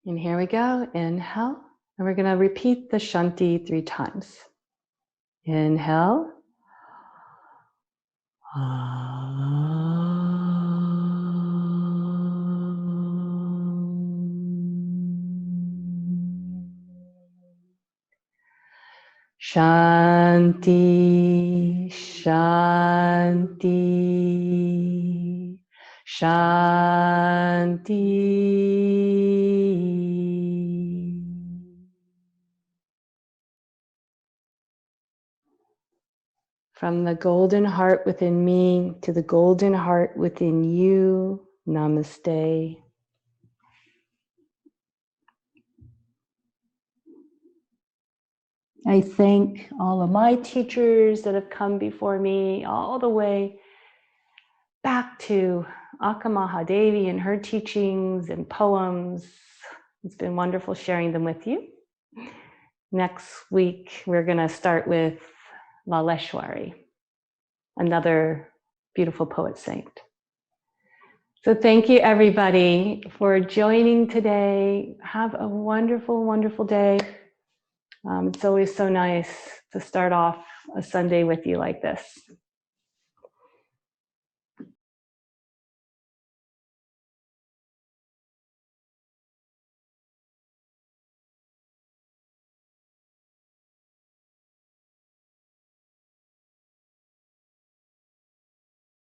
And here we go. Inhale. And we're going to repeat the Shanti 3 times. Inhale. Shanti, Shanti, Shanti. From the golden heart within me to the golden heart within you, namaste. I thank all of my teachers that have come before me, all the way back to Aka Mahadevi and her teachings and poems. It's been wonderful sharing them with you. Next week, we're going to start with Laleshwari, another beautiful poet saint. So thank you, everybody, for joining today. Have a wonderful, wonderful day. It's always so nice to start off a Sunday with you like this.